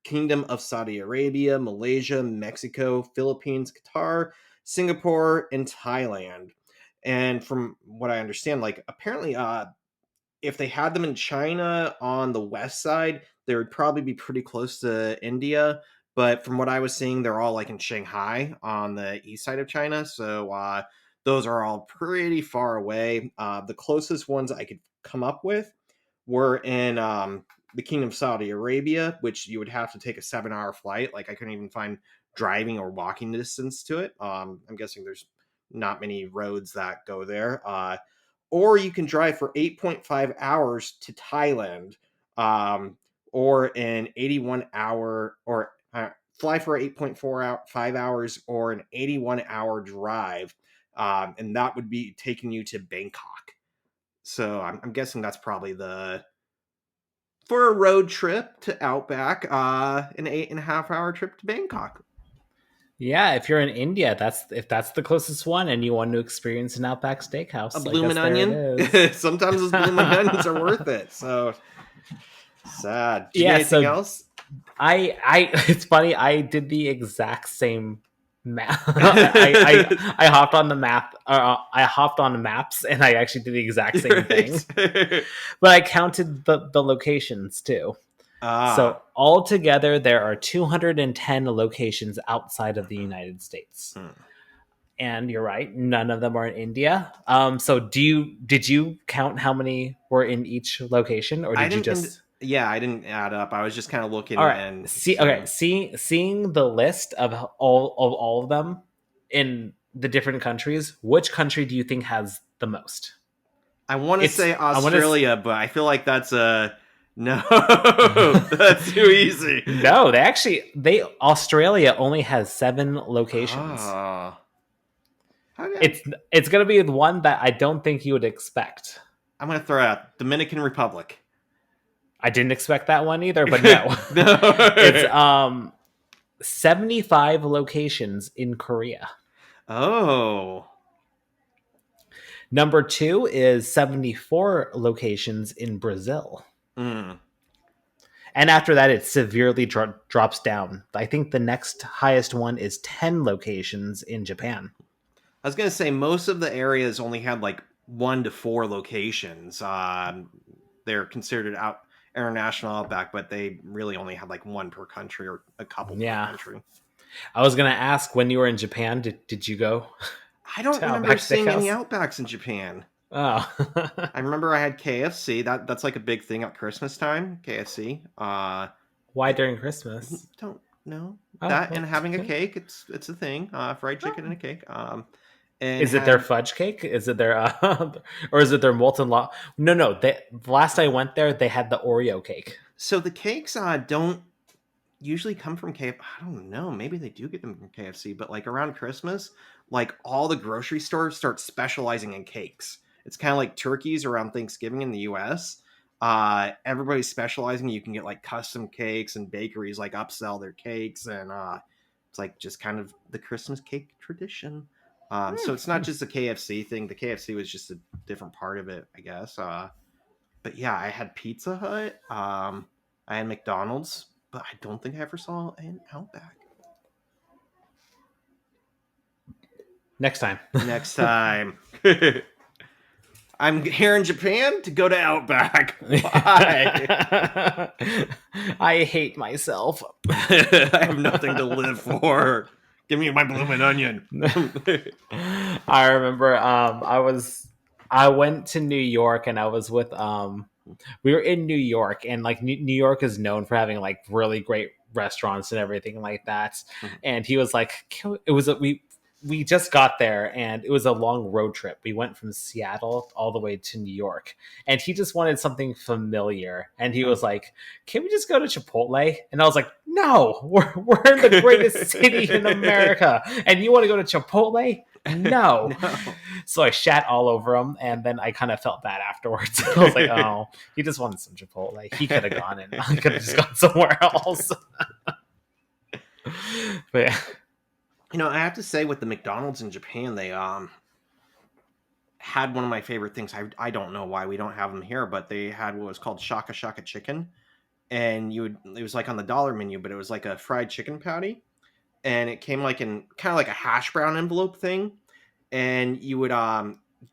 Kingdom of Saudi Arabia, Malaysia, Mexico, Philippines, Qatar, Singapore, and Thailand. And from what I understand, like apparently if they had them in China on the west side, they would probably be pretty close to India. But from what I was seeing, they're all like in Shanghai on the east side of China. So those are all pretty far away. The closest ones I could come up with were in the Kingdom of Saudi Arabia, which you would have to take a 7-hour flight. Like I couldn't even find driving or walking distance to it. I'm guessing there's not many roads that go there. Or you can drive for 8.5 hours to Thailand, or an 81 hour, or fly for 5 hours, or an 81-hour drive. And that would be taking you to Bangkok. So I'm guessing that's probably for a road trip to Outback, an 8.5 hour trip to Bangkok. Yeah, if you're in India, if that's the closest one, and you want to experience an Outback Steakhouse, A I bloomin' guess there it onion. is. Sometimes those bloomin' onions are worth it. So sad. Did you get Yeah, anything so else? it's funny. I did the exact same map. I hopped on the map. I hopped on maps, and I actually did the exact same thing. But I counted the locations too. So altogether, there are 210 locations outside of the United States. And you're right, none of them are in India. So did you count how many were in each location, or did you just? Yeah, I didn't add up. I was just kind of looking. All right. And Seeing the list of all of them in the different countries, which country do you think has the most? I want to say Australia, but I feel like that's no, that's too easy. No, Australia only has 7 locations. It's gonna be the one that I don't think you would expect. I'm gonna throw out Dominican Republic. I didn't expect that one either, but no. No. It's 75 locations in Korea. Oh. Number 2 is 74 locations in Brazil. Mm. And after that, it severely drops down. I think the next highest one is 10 locations in Japan. I was going to say most of the areas only had like 1 to 4 locations. They're considered international Outback, but they really only had like 1 per country, or a couple per country. I was going to ask, when you were in Japan, did you go? I don't remember seeing any Outbacks in Japan. Oh. I remember I had KFC. That's like a big thing at Christmas time, KFC. Why during Christmas? Don't know. And having a cake, it's a thing. Fried chicken and a cake. Is it their fudge cake? Is it their or is it their molten lava? No. The last I went there, they had the Oreo cake. So the cakes don't usually come from KFC. I don't know. Maybe they do get them from KFC, but like around Christmas, like all the grocery stores start specializing in cakes. It's kind of like turkeys around Thanksgiving in the US. Everybody's specializing. You can get like custom cakes, and bakeries like upsell their cakes, and it's like just kind of the Christmas cake tradition. So it's not just a KFC thing. The KFC was just a different part of it, I guess. But yeah, I had Pizza Hut. I had McDonald's, but I don't think I ever saw an Outback. Next time. I'm here in Japan to go to Outback. Why? I hate myself. I have nothing to live for. Give me my bloomin' onion. I remember I went to New York, and I was with we were in New York, and like New York is known for having like really great restaurants and everything like that. Mm-hmm. And he was like, we just got there, and it was a long road trip. We went from Seattle all the way to New York, and he just wanted something familiar. And he was like, "Can we just go to Chipotle?" And I was like, "No, we're in the greatest city in America, and you want to go to Chipotle? No." So I shat all over him, and then I kind of felt bad afterwards. I was like, "Oh, he just wanted some Chipotle. He could have gone, and I could have just gone somewhere else." But yeah. I have to say with the McDonald's in Japan, they had one of my favorite things. I don't know why we don't have them here, but they had what was called Shaka Shaka chicken, and it was like on the dollar menu, but it was like a fried chicken patty, and it came like in kind of like a hash brown envelope thing, and you would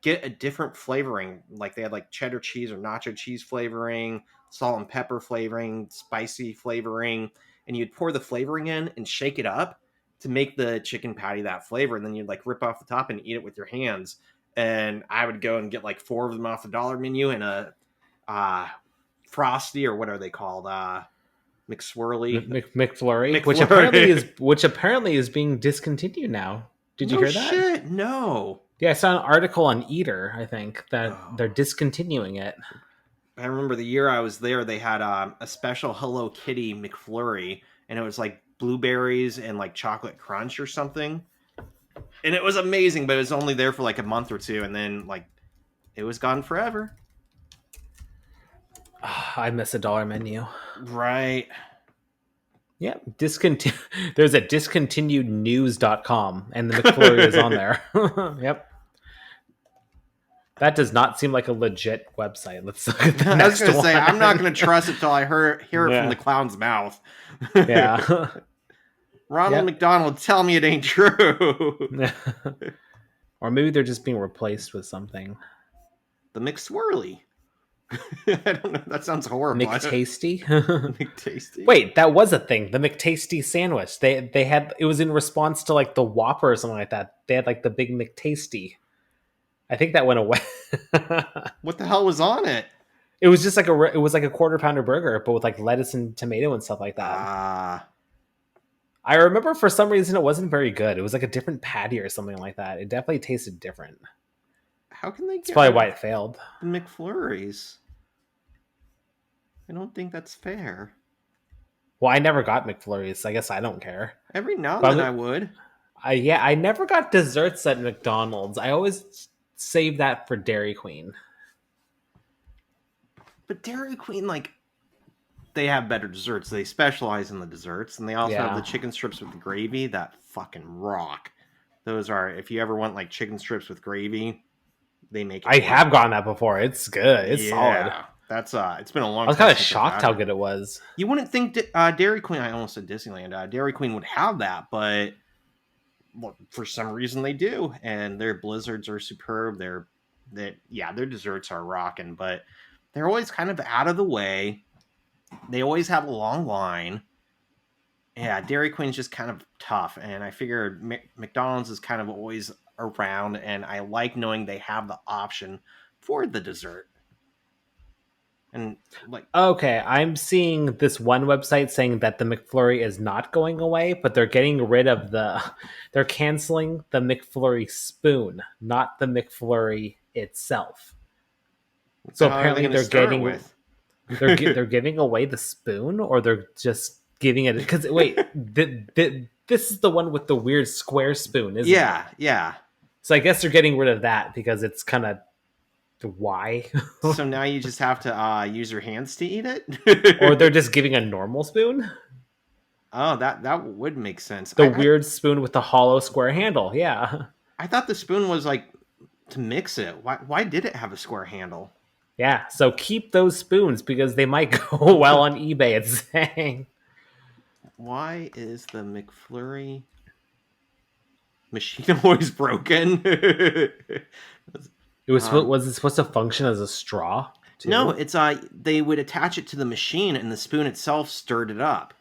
get a different flavoring. Like they had like cheddar cheese or nacho cheese flavoring, salt and pepper flavoring, spicy flavoring, and you'd pour the flavoring in and shake it up to make the chicken patty that flavor, and then you'd like rip off the top and eat it with your hands. And I would go and get like 4 of them off the dollar menu and a frosty, or what are they called? McSwirly, McFlurry, McFlurry. which apparently is being discontinued now. Did you No hear that? shit, no. Yeah, I saw an article on Eater, I think, that Oh. they're discontinuing it. I remember the year I was there, they had a special Hello Kitty McFlurry, and it was like blueberries and like chocolate crunch or something. And it was amazing, but it was only there for like a month or two, and then like it was gone forever. I miss a dollar menu. Right. Yeah, there's a discontinuednews.com, and the McFlurry is on there. Yep. That does not seem like a legit website. Let's look at the I was next going to one. say, I'm not going to trust it till I hear it Yeah. from the clown's mouth. Yeah. Ronald McDonald, tell me it ain't true. Or maybe they're just being replaced with something. The McSwirly. I don't know. That sounds horrible. McTasty? McTasty. Wait, that was a thing. The McTasty sandwich. They had, it was in response to like the Whopper or something like that. They had like the big McTasty. I think that went away. What the hell was on it? It was just like it was like a quarter pounder burger, but with like lettuce and tomato and stuff like that. I remember for some reason it wasn't very good. It was like a different patty or something like that. It definitely tasted different. How can they get That's probably why it failed. the McFlurries? I don't think that's fair. Well, I never got McFlurries. I guess I don't care. Every now and then I would. I never got desserts at McDonald's. I always save that for Dairy Queen. But Dairy Queen, like, they have better desserts. They specialize in the desserts, and they also have the chicken strips with the gravy that fucking rock. Those are, if you ever want like chicken strips with gravy, they make it. I have gotten that before. It's good. It's solid. That's it's been a long time. I was kind of shocked how good it was. You wouldn't think Dairy Queen, I almost said Disneyland, Dairy Queen would have that, but for some reason they do, and their blizzards are superb. Their desserts are rocking, but they're always kind of out of the way. They always have a long line. Yeah, Dairy Queen's just kind of tough, and I figured McDonald's is kind of always around, and I like knowing they have the option for the dessert. And like, okay, I'm seeing this one website saying that the McFlurry is not going away, but they're getting rid of they're canceling the McFlurry spoon, not the McFlurry itself. So apparently they're giving away the spoon, or they're just giving it, because wait, this is the one with the weird square spoon, isn't it? Yeah. So I guess they're getting rid of that because it's kind of why. So now you just have to use your hands to eat it, or they're just giving a normal spoon. Oh, that would make sense. The weird spoon with the hollow square handle. Yeah, I thought the spoon was like to mix it. Why did it have a square handle? Yeah, so keep those spoons because they might go well on eBay. It's saying. Why is the McFlurry machine always broken? Was it supposed to function as a straw too? No, it's they would attach it to the machine, and the spoon itself stirred it up,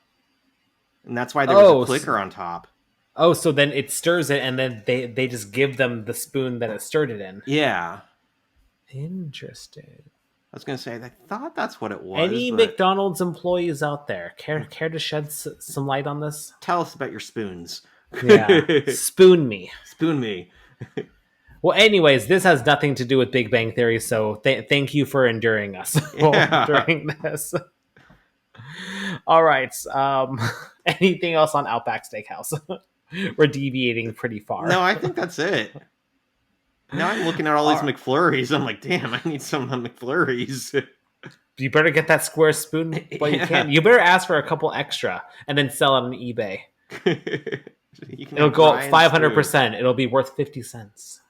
and that's why there was a clicker on top. Oh, so then it stirs it, and then they just give them the spoon that it stirred it in. Yeah. Interesting. I was going to say, I thought that's what it was. Any McDonald's employees out there care to shed some light on this? Tell us about your spoons. Yeah, spoon me. Spoon me. Well, anyways, this has nothing to do with Big Bang Theory, so thank you for enduring us during this. All right. Anything else on Outback Steakhouse? We're deviating pretty far. No, I think that's it. Now I'm looking at all these McFlurries. I'm like, damn, I need some of the McFlurries. You better get that square spoon while you can. You better ask for a couple extra and then sell it on eBay. You can It'll have go up Ryan's food. 500%. It'll be worth 50 cents.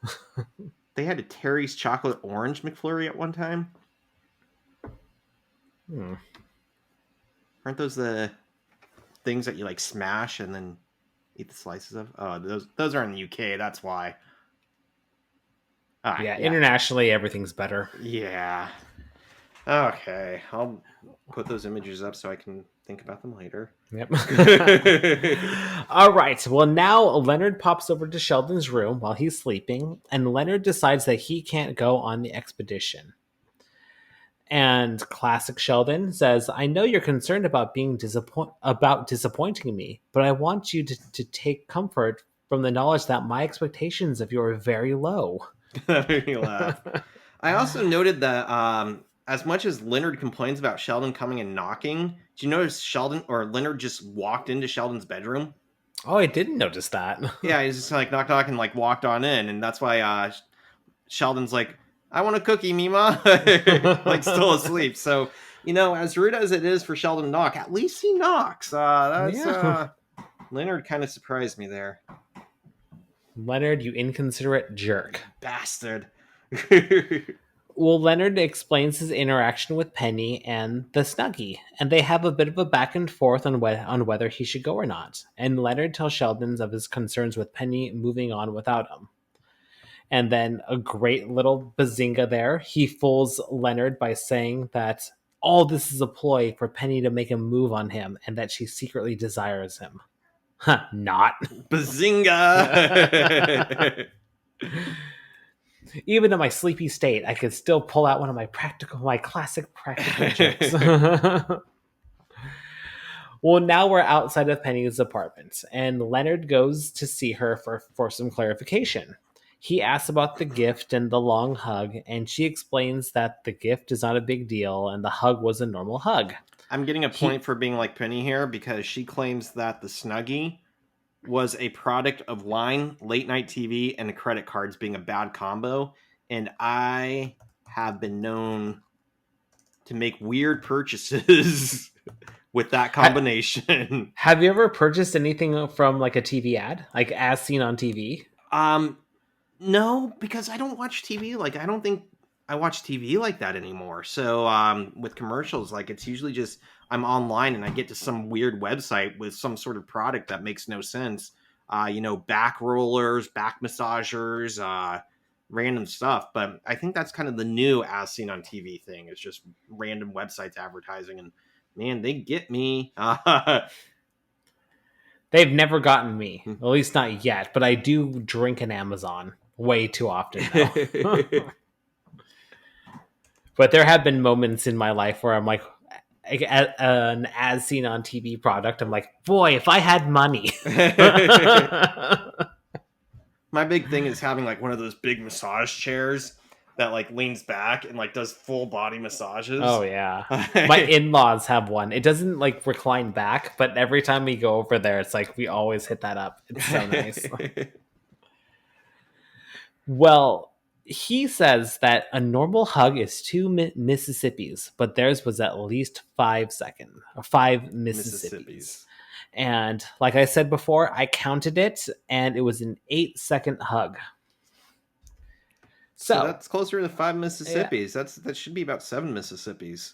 They had a Terry's chocolate orange McFlurry at one time. Aren't those the things that you like smash and then eat the slices of? Oh, those are in the UK. That's why. Yeah, internationally, everything's better. Yeah. Okay, I'll put those images up so I can think about them later. Yep. All right. Well, now Leonard pops over to Sheldon's room while he's sleeping, and Leonard decides that he can't go on the expedition. And classic Sheldon says, "I know you're concerned about being disappointing me, but I want you to take comfort from the knowledge that my expectations of you are very low." That made me laugh. I also noted that as much as Leonard complains about Sheldon coming and knocking, do you notice Sheldon or Leonard just walked into Sheldon's bedroom? Oh, I didn't notice that. Yeah, he's just like knock knock and like walked on in, and that's why Sheldon's like, "I want a cookie, Mima," like still asleep. So as rude as it is for Sheldon to knock, at least he knocks. Leonard kind of surprised me there. Leonard, you inconsiderate jerk. Bastard. Well, Leonard explains his interaction with Penny and the Snuggie, and they have a bit of a back and forth on whether he should go or not. And Leonard tells Sheldon of his concerns with Penny moving on without him. And then a great little bazinga there. He fools Leonard by saying that all this is a ploy for Penny to make a move on him and that she secretly desires him. Huh, not. Bazinga! Even in my sleepy state, I could still pull out one of my classic practical jokes. Well, now we're outside of Penny's apartment, and Leonard goes to see her for some clarification. He asks about the gift and the long hug, and she explains that the gift is not a big deal, and the hug was a normal hug. I'm getting a point for being like Penny here, because she claims that the Snuggie was a product of wine, late night TV, and the credit cards being a bad combo. And I have been known to make weird purchases with that combination. Have you ever purchased anything from like a TV ad, like as seen on TV? No, because I don't watch TV. Like, I don't think I watch TV like that anymore. So with commercials, like it's usually just I'm online and I get to some weird website with some sort of product that makes no sense. Back rollers, back massagers, random stuff. But I think that's kind of the new as seen on TV thing. It's just random websites advertising, and man, they get me. They've never gotten me, at least not yet. But I do drink an Amazon way too often now. But there have been moments in my life where I'm like, an as seen on TV product, I'm like, boy, if I had money. My big thing is having like one of those big massage chairs that like leans back and like does full body massages. Oh yeah. My in-laws have one. It doesn't like recline back, but every time we go over there, it's like we always hit that up. It's so nice. Well, he says that a normal hug is 2 Mississippis, but theirs was at least 5 Mississippis. And like I said before, I counted it, and it was an 8-second hug. So that's closer to 5 Mississippis. Yeah. That should be about 7 Mississippis.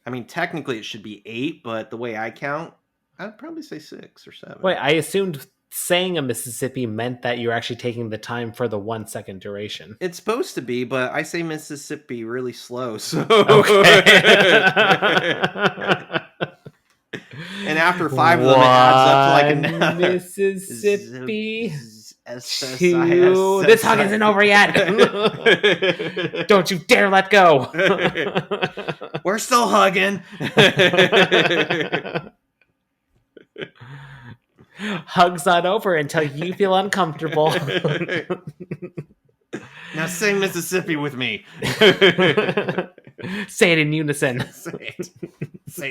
I mean, technically it should be 8, but the way I count, I'd probably say 6 or 7. Wait, I assumed saying a Mississippi meant that you're actually taking the time for the 1 second duration. It's supposed to be, but I say Mississippi really slow, so... Okay. And after 5 of them, it adds up to like a Mississippi. 2. This hug isn't over yet. Don't you dare let go. We're still hugging. Hug's not over until you feel uncomfortable. Now say Mississippi with me. Say it in unison. Say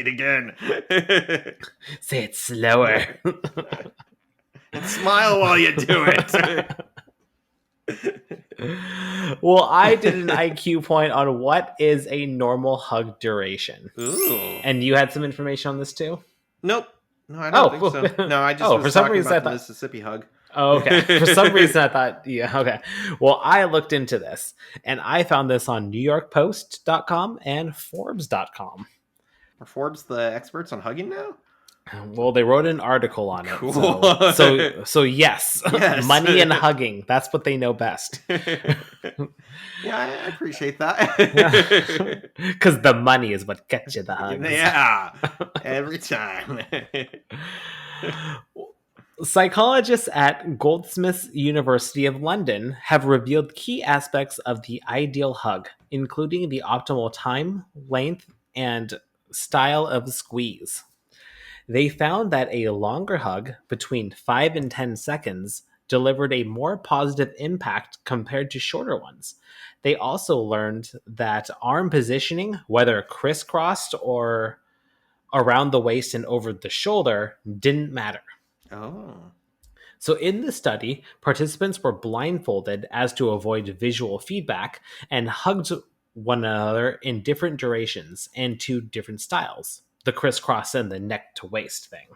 it again. Say it slower. And smile while you do it. Well, I did an IQ point on what is a normal hug duration. Ooh. And you had some information on this too? Nope. No, I don't think so. Oh, No, I just oh, was for some talking reason I about the thought. Mississippi hug. Oh, okay. For some reason I thought, yeah, okay. Well, I looked into this and I found this on NewYorkPost.com and Forbes.com. Are Forbes the experts on hugging now? Well, they wrote an article on it. Cool. So yes, Yes. money and hugging. That's what they know best. Yeah, I appreciate that. Because the money is what gets you the hugs. Yeah, every time. Psychologists at Goldsmiths University of London have revealed key aspects of the ideal hug, including the optimal time, length, and style of squeeze. They found that a longer hug, between 5 and 10 seconds, delivered a more positive impact compared to shorter ones. They also learned that arm positioning, whether crisscrossed or around the waist and over the shoulder, didn't matter. Oh. So, in the study, participants were blindfolded as to avoid visual feedback and hugged one another in different durations and to different styles, the crisscross and the neck to waist thing.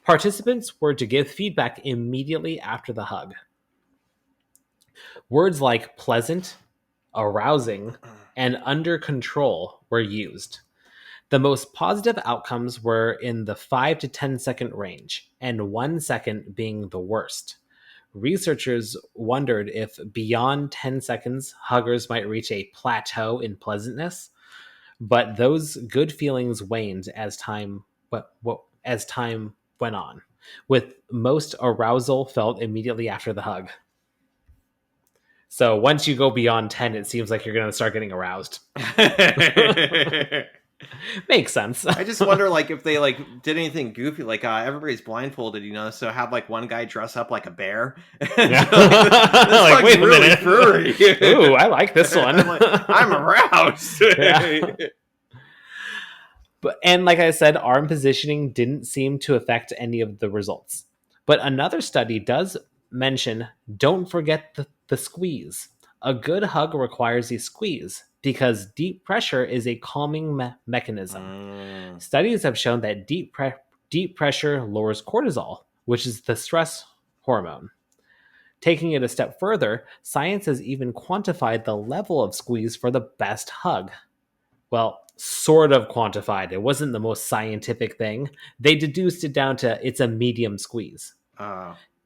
Participants were to give feedback immediately after the hug. Words like pleasant, arousing, and under control were used. The most positive outcomes were in the 5 to 10-second range, and 1 second being the worst. Researchers wondered if beyond 10 seconds, huggers might reach a plateau in pleasantness, but those good feelings waned as time went on, with most arousal felt immediately after the hug. So once you go beyond 10, it seems like you're going to start getting aroused. Makes sense. I just wonder, like, if they like did anything goofy, like everybody's blindfolded, so have like one guy dress up like a bear. Yeah. This like, wait a really minute. Furry. Ooh, I like this one. I'm aroused. And like I said, arm positioning didn't seem to affect any of the results. But another study does mention don't forget the squeeze. A good hug requires a squeeze because deep pressure is a calming mechanism. Studies have shown that deep pressure lowers cortisol, which is the stress hormone. Taking it a step further, science has even quantified the level of squeeze for the best hug. Well, sort of quantified. It wasn't the most scientific thing. They deduced it down to it's a medium squeeze.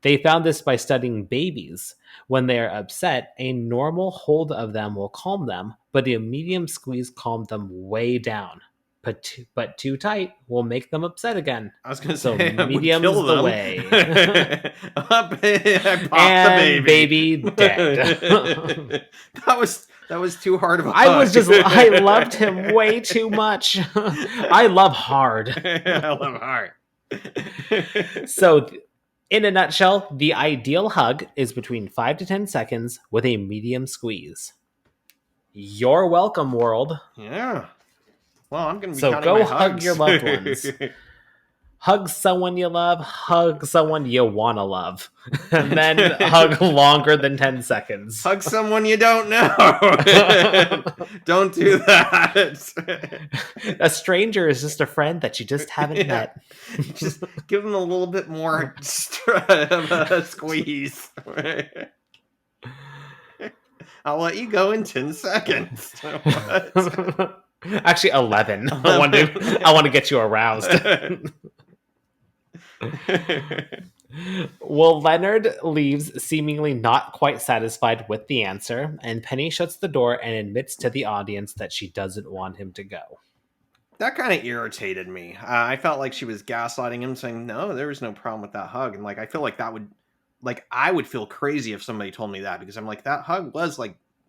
They found this by studying babies. When they are upset, a normal hold of them will calm them, but a medium squeeze calmed them way down. But too tight will make them upset again. I was going to So say, medium's kill the them. way. I popped and the baby. dead. That was too hard of a hug. I loved him way too much. I love hard. I love hard. So, in a nutshell, the ideal hug is between 5 to 10 seconds with a medium squeeze. You're welcome, world. Yeah. Well, I'm going to be so counting go my hug hugs. your loved ones. Hug someone you love, hug someone you want to love, and then hug longer than 10 seconds. Hug someone you don't know. Don't do that. A stranger is just a friend that you just haven't met. Just give them a little bit more of a squeeze. I'll let you go in 10 seconds. What? Actually, 11. I want to get you aroused. Well, Leonard leaves seemingly not quite satisfied with the answer, and Penny shuts the door and admits to the audience that she doesn't want him to go. That kind of irritated me. I felt like she was gaslighting him, saying, no, there was no problem with that hug. And I feel like that would, I would feel crazy if somebody told me that, because I'm like, that hug was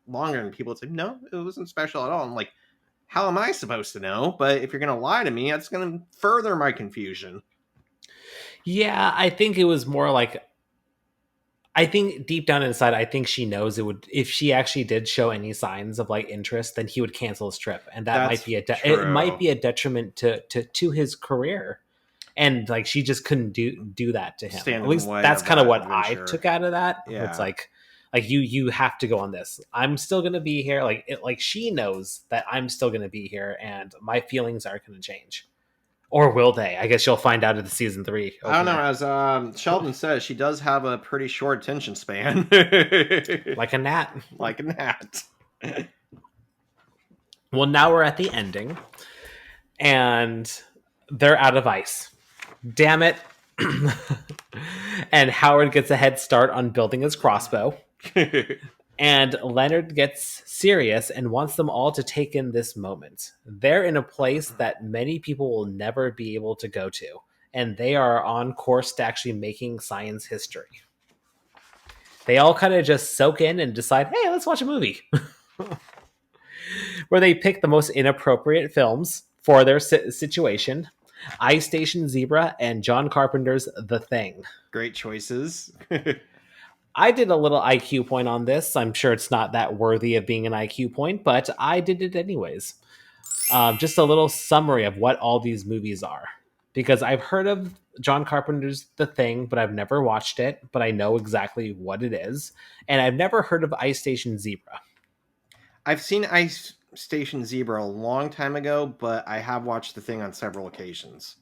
longer, and people would say, no, it wasn't special at all. I'm like, how am I supposed to know? But if you're going to lie to me, that's going to further my confusion. Yeah, I think it was more I think deep down inside, I think she knows it would, if she actually did show any signs of interest, then he would cancel his trip. And that might be it might be a detriment to his career. And she just couldn't do that to him. At least that's kind of what I took out of that. Yeah. It's like you have to go on this. I'm still going to be here. She knows that I'm still going to be here and my feelings aren't going to change. Or will they? I guess you'll find out at the season 3 I don't know. opener. As Sheldon says, she does have a pretty short attention span. Like a gnat. Like a gnat. Well, now we're at the ending, and they're out of ice. Damn it. And Howard gets a head start on building his crossbow. And Leonard gets serious and wants them all to take in this moment. They're in a place that many people will never be able to go to, and they are on course to actually making science history. They all kind of just soak in and decide, hey, let's watch a movie. Where they pick the most inappropriate films for their situation. Ice Station Zebra and John Carpenter's The Thing. Great choices. I did a little IQ point on this. I'm sure it's not that worthy of being an IQ point, but I did it anyways. Just a little summary of what all these movies are. Because I've heard of John Carpenter's The Thing, but I've never watched it, but I know exactly what it is. And I've never heard of Ice Station Zebra. I've seen Ice Station Zebra a long time ago, but I have watched The Thing on several occasions.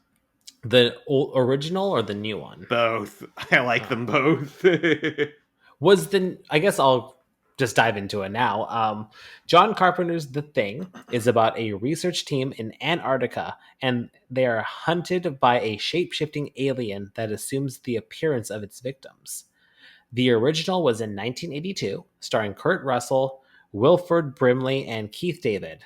The original or the new one? Both. I like them both. I guess I'll just dive into it now. John Carpenter's The Thing is about a research team in Antarctica, and they are hunted by a shape-shifting alien that assumes the appearance of its victims. The original was in 1982, starring Kurt Russell, Wilford Brimley, and Keith David.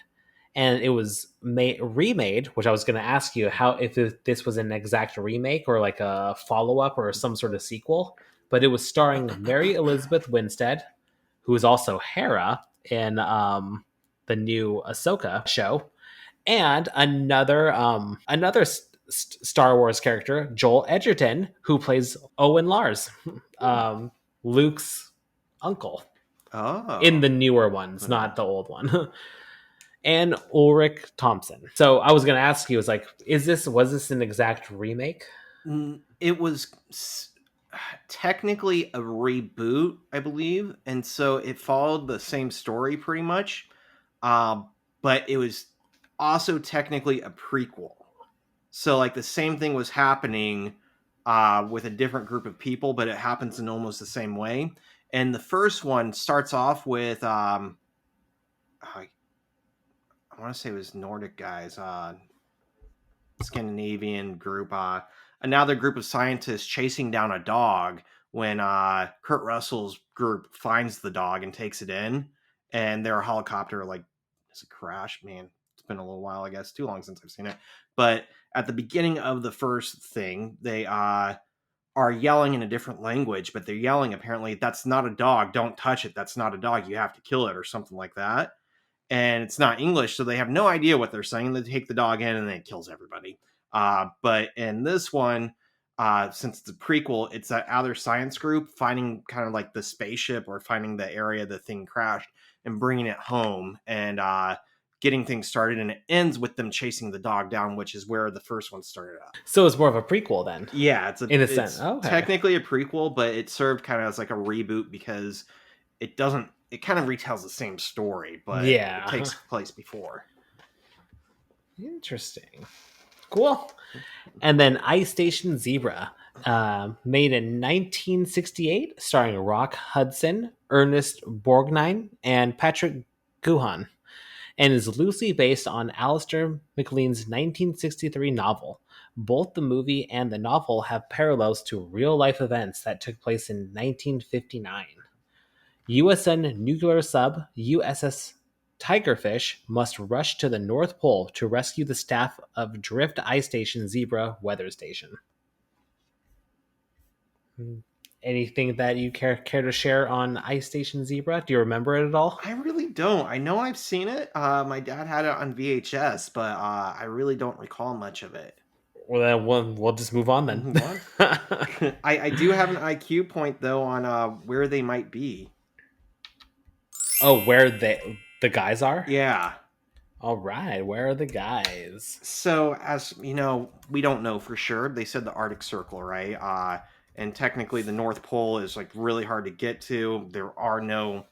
And it was remade, which I was going to ask you if this was an exact remake or like a follow-up or some sort of sequel. But it was starring Mary Elizabeth Winstead, who is also Hera in the new Ahsoka show, and another Star Wars character, Joel Edgerton, who plays Owen Lars, Luke's uncle. Oh. In the newer ones, not the old one. And Ulrich Thompson. So I was going to ask you, was this an exact remake? It was technically a reboot, I believe, and so it followed the same story pretty much, but it was also technically a prequel. So like the same thing was happening with a different group of people, but it happens in almost the same way. And the first one starts off with I want to say it was Nordic guys, Scandinavian group, another group of scientists chasing down a dog when Kurt Russell's group finds the dog and takes it in, and their helicopter does it crash? Man, it's been a little while, I guess, too long since I've seen it. But at the beginning of the first thing, they are yelling in a different language, but they're yelling apparently, "That's not a dog, don't touch it, that's not a dog, you have to kill it," or something like that. And it's not English, so they have no idea what they're saying. They take the dog in and then it kills everybody. But in this one, since it's a prequel, it's that other science group finding kind of like the spaceship or finding the area the thing crashed and bringing it home and getting things started. And it ends with them chasing the dog down, which is where the first one started out. So it's more of a prequel then. Yeah, it's sense. Okay. Technically a prequel, but it served kind of as like a reboot because it kind of retells the same story, but it takes place before. Interesting. Cool. And then Ice Station Zebra, made in 1968, starring Rock Hudson, Ernest Borgnine, and Patrick Guhan, and is loosely based on Alistair MacLean's 1963 novel. Both the movie and the novel have parallels to real-life events that took place in 1959. USN nuclear sub USS Tigerfish must rush to the North Pole to rescue the staff of Drift Ice Station Zebra Weather Station. Anything that you care to share on Ice Station Zebra? Do you remember it at all? I really don't. I know I've seen it. My dad had it on VHS, but I really don't recall much of it. Well, then we'll just move on then. I do have an IQ point though on where they might be. Oh, where the guys are? Yeah. All right, where are the guys? So, as you know, we don't know for sure. They said the Arctic Circle, right? And technically the North Pole is like really hard to get to. There are no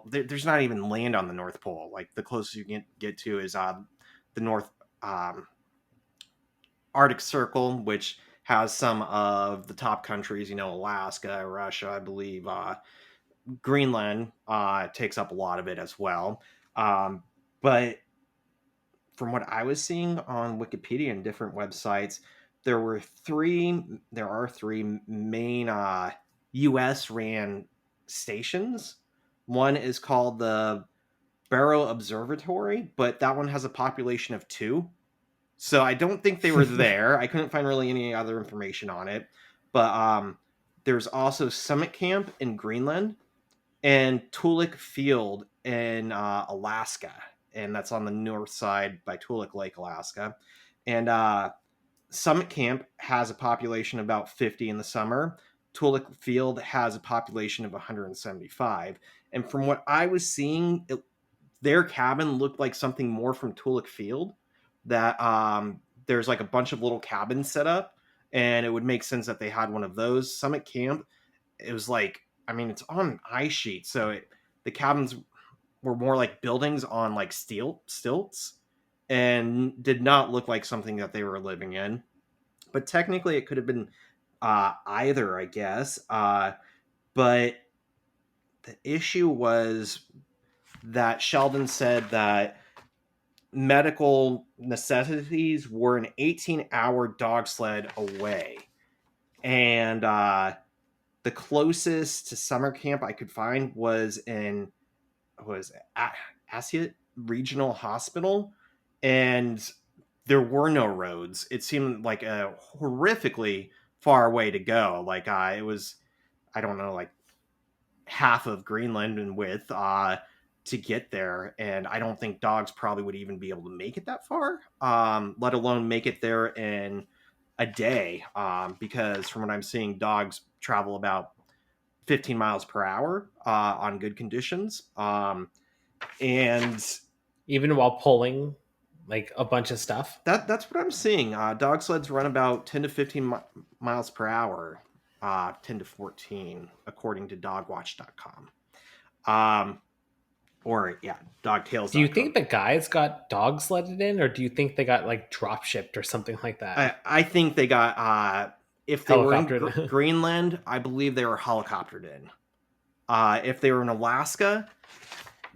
there's not even land on the North Pole. Like the closest you can get to is the North Arctic Circle, which has some of the top countries, Alaska, Russia, I believe, Greenland takes up a lot of it as well. But from what I was seeing on Wikipedia and different websites, there are three main U.S. ran stations. One is called the Barrow Observatory, but that one has a population of 2. So I don't think they were there. I couldn't find really any other information on it. But there's also Summit Camp in Greenland and Toolik Field in Alaska. And that's on the north side by Toolik Lake, Alaska. And Summit Camp has a population of about 50 in the summer. Toolik Field has a population of 175. And from what I was seeing, their cabin looked like something more from Toolik Field. That there's like a bunch of little cabins set up, and it would make sense that they had one of those. Summit Camp, it was like, I mean, it's on an ice sheet, so the cabins were more like buildings on like stilts, and did not look like something that they were living in. But technically, it could have been either, I guess. But the issue was that Sheldon said that medical necessities were an 18-hour dog sled away. And the closest to summer camp I could find was in Asiut Regional Hospital, and there were no roads. It seemed like a horrifically far way to go. Like it was, I don't know, like half of Greenland in width to get there, and I don't think dogs probably would even be able to make it that far, let alone make it there in a day, because from what I'm seeing, dogs travel about 15 miles per hour on good conditions, and Even while pulling like a bunch of stuff. that's what I'm seeing. Dog sleds run about 10 to 15 miles per hour, 10 to 14, according to dogwatch.com. Or yeah, dogtails. Do you think the guys got dog sledded in, or do you think they got like drop shipped or something like that? I think they got if they were in Helicoptered. Greenland, I believe they were helicoptered in. If they were in Alaska,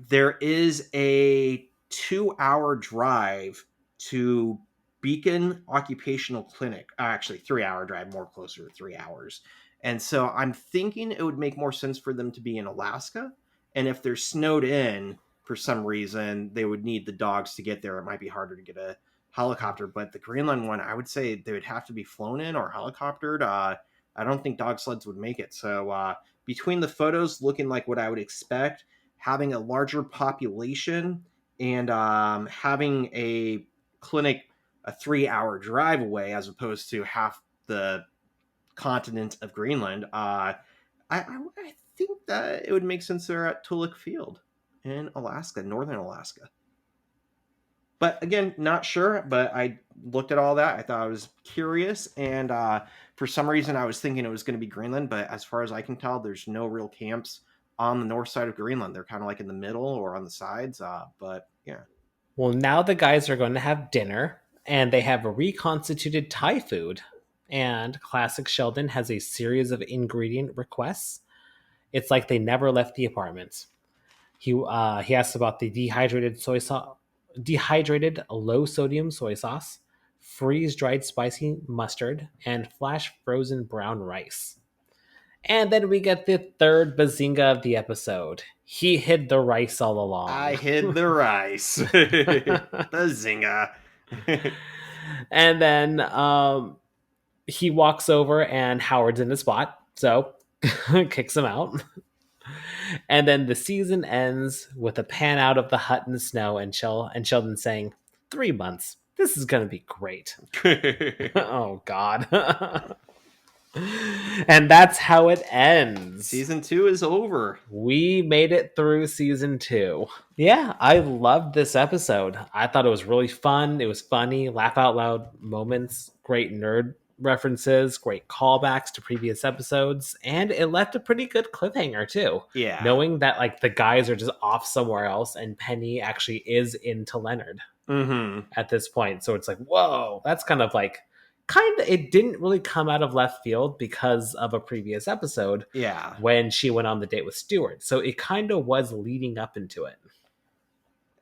there is a 2-hour drive to Beacon Occupational Clinic. Actually, 3-hour drive, more closer to 3 hours. And so I'm thinking it would make more sense for them to be in Alaska. And if they're snowed in for some reason, they would need the dogs to get there. It might be harder to get a helicopter. But the Greenland one, I would say they would have to be flown in or helicoptered. I don't think dog sleds would make it. So between the photos looking like what I would expect, having a larger population, and having a clinic a 3-hour drive away as opposed to half the continent of Greenland, I think that it would make sense they're at Toolik Field in Alaska, northern Alaska. But again, not sure, but I looked at all that. I thought I was curious, and for some reason I was thinking it was going to be Greenland, but as far as I can tell, there's no real camps on the north side of Greenland. They're kind of like in the middle or on the sides, but yeah. Well, now the guys are going to have dinner, and they have a reconstituted Thai food. And Classic Sheldon has a series of ingredient requests. It's like they never left the apartment. He asks about the dehydrated low sodium soy sauce, freeze dried spicy mustard, and flash frozen brown rice. And then we get the third bazinga of the episode. He hid the rice all along. I hid the rice. The zinger. And then he walks over and Howard's in his spot, so kicks him out. And then the season ends with a pan out of the hut in the snow and Sheldon saying, 3 months. This is going to be great. Oh, God. And that's how it ends. Season 2 is over. We made it through season 2. Yeah, I loved this episode. I thought it was really fun. It was funny, laugh out loud moments, great nerd references, great callbacks to previous episodes, and it left a pretty good cliffhanger too. Yeah. Knowing that like the guys are just off somewhere else and Penny actually is into Leonard at this point. So it's like, whoa, that's kind of like it didn't really come out of left field because of a previous episode Yeah. when she went on the date with Stewart. So it kind of was leading up into it.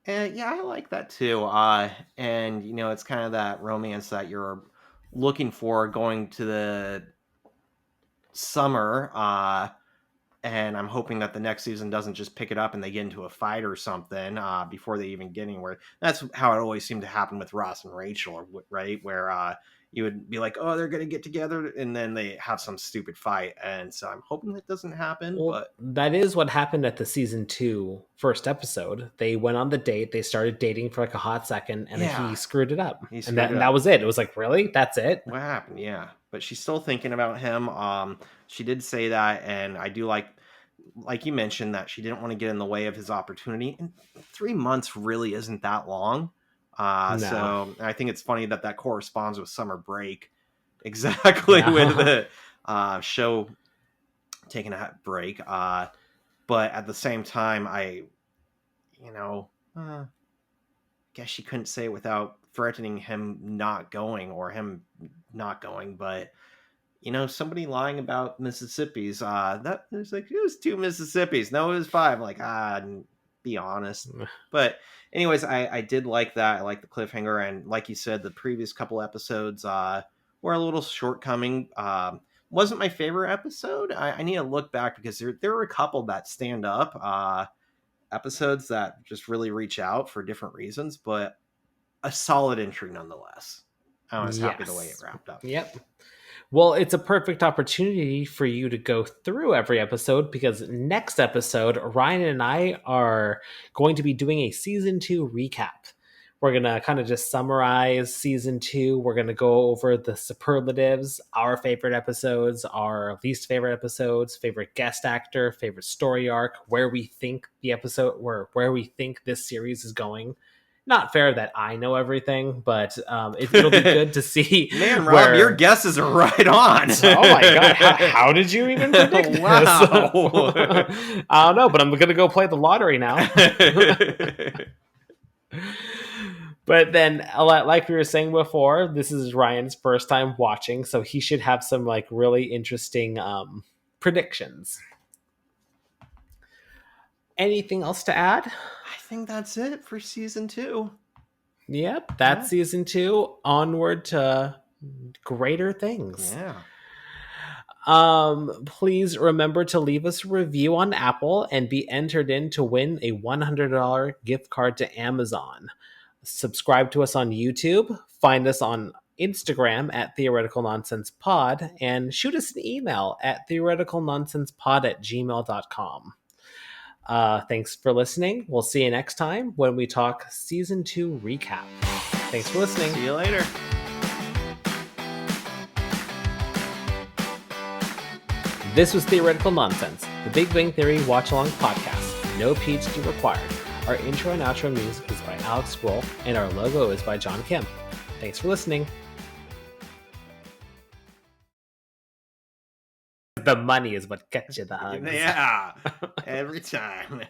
And yeah, I like that too. And it's kind of that romance that you're looking for going to the summer. And I'm hoping that the next season doesn't just pick it up and they get into a fight or something before they even get anywhere. That's how it always seemed to happen with Ross and Rachel, right? Where you would be like, oh, they're going to get together, and then they have some stupid fight. And so I'm hoping that doesn't happen. Well, But that is what happened at the season 2 first episode. They went on the date, they started dating for like a hot second, and then he screwed it up. He And screwed it that up. was it. It was like, really? That's it? What happened? Yeah, but she's still thinking about him. She did say that, and I do like you mentioned, that she didn't want to get in the way of his opportunity. And 3 months really isn't that long. No. So I think it's funny that corresponds with summer break, exactly Yeah. with the show taking a break. But at the same time, guess she couldn't say it without threatening him not going or him not going. But somebody lying about Mississippi's, that there's like, it was 2 Mississippis. No, it was 5. Like, be honest. But anyways, I did like that. I like the cliffhanger. And like you said, the previous couple episodes were a little shortcoming. Wasn't my favorite episode. I need to look back because there were a couple that stand up. Episodes that just really reach out for different reasons, but a solid entry nonetheless. I was happy the way it wrapped up. Yep. Well, it's a perfect opportunity for you to go through every episode because next episode, Ryan and I are going to be doing a season 2 recap. We're going to kind of just summarize season 2. We're going to go over the superlatives, our favorite episodes, our least favorite episodes, favorite guest actor, favorite story arc, where we think the episode, where we think this series is going. Not fair that I know everything, but it'll be good to see. Man, Rob, your guesses are right on. Oh my god, how did you even predict this? Wow. I don't know, but I'm going to go play the lottery now. But then, like we were saying before, this is Ryan's first time watching, so he should have some like really interesting predictions. Anything else to add? I think that's it for season 2. Yep, that's season 2. Onward to greater things. Yeah. Please remember to leave us a review on Apple and be entered in to win a $100 gift card to Amazon. Subscribe to us on YouTube. Find us on Instagram at Theoretical Nonsense Pod, and shoot us an email at theoreticalnonsencepod@gmail.com. Thanks for listening. We'll see you next time when we talk season 2 recap. Thanks for listening. See you later. This was Theoretical Nonsense, the Big Bang Theory watch-along podcast. No PhD required. Our intro and outro music is by Alex Grohl, and our logo is by John Kim. Thanks for listening. The money is what gets you the hugs. Yeah, every time.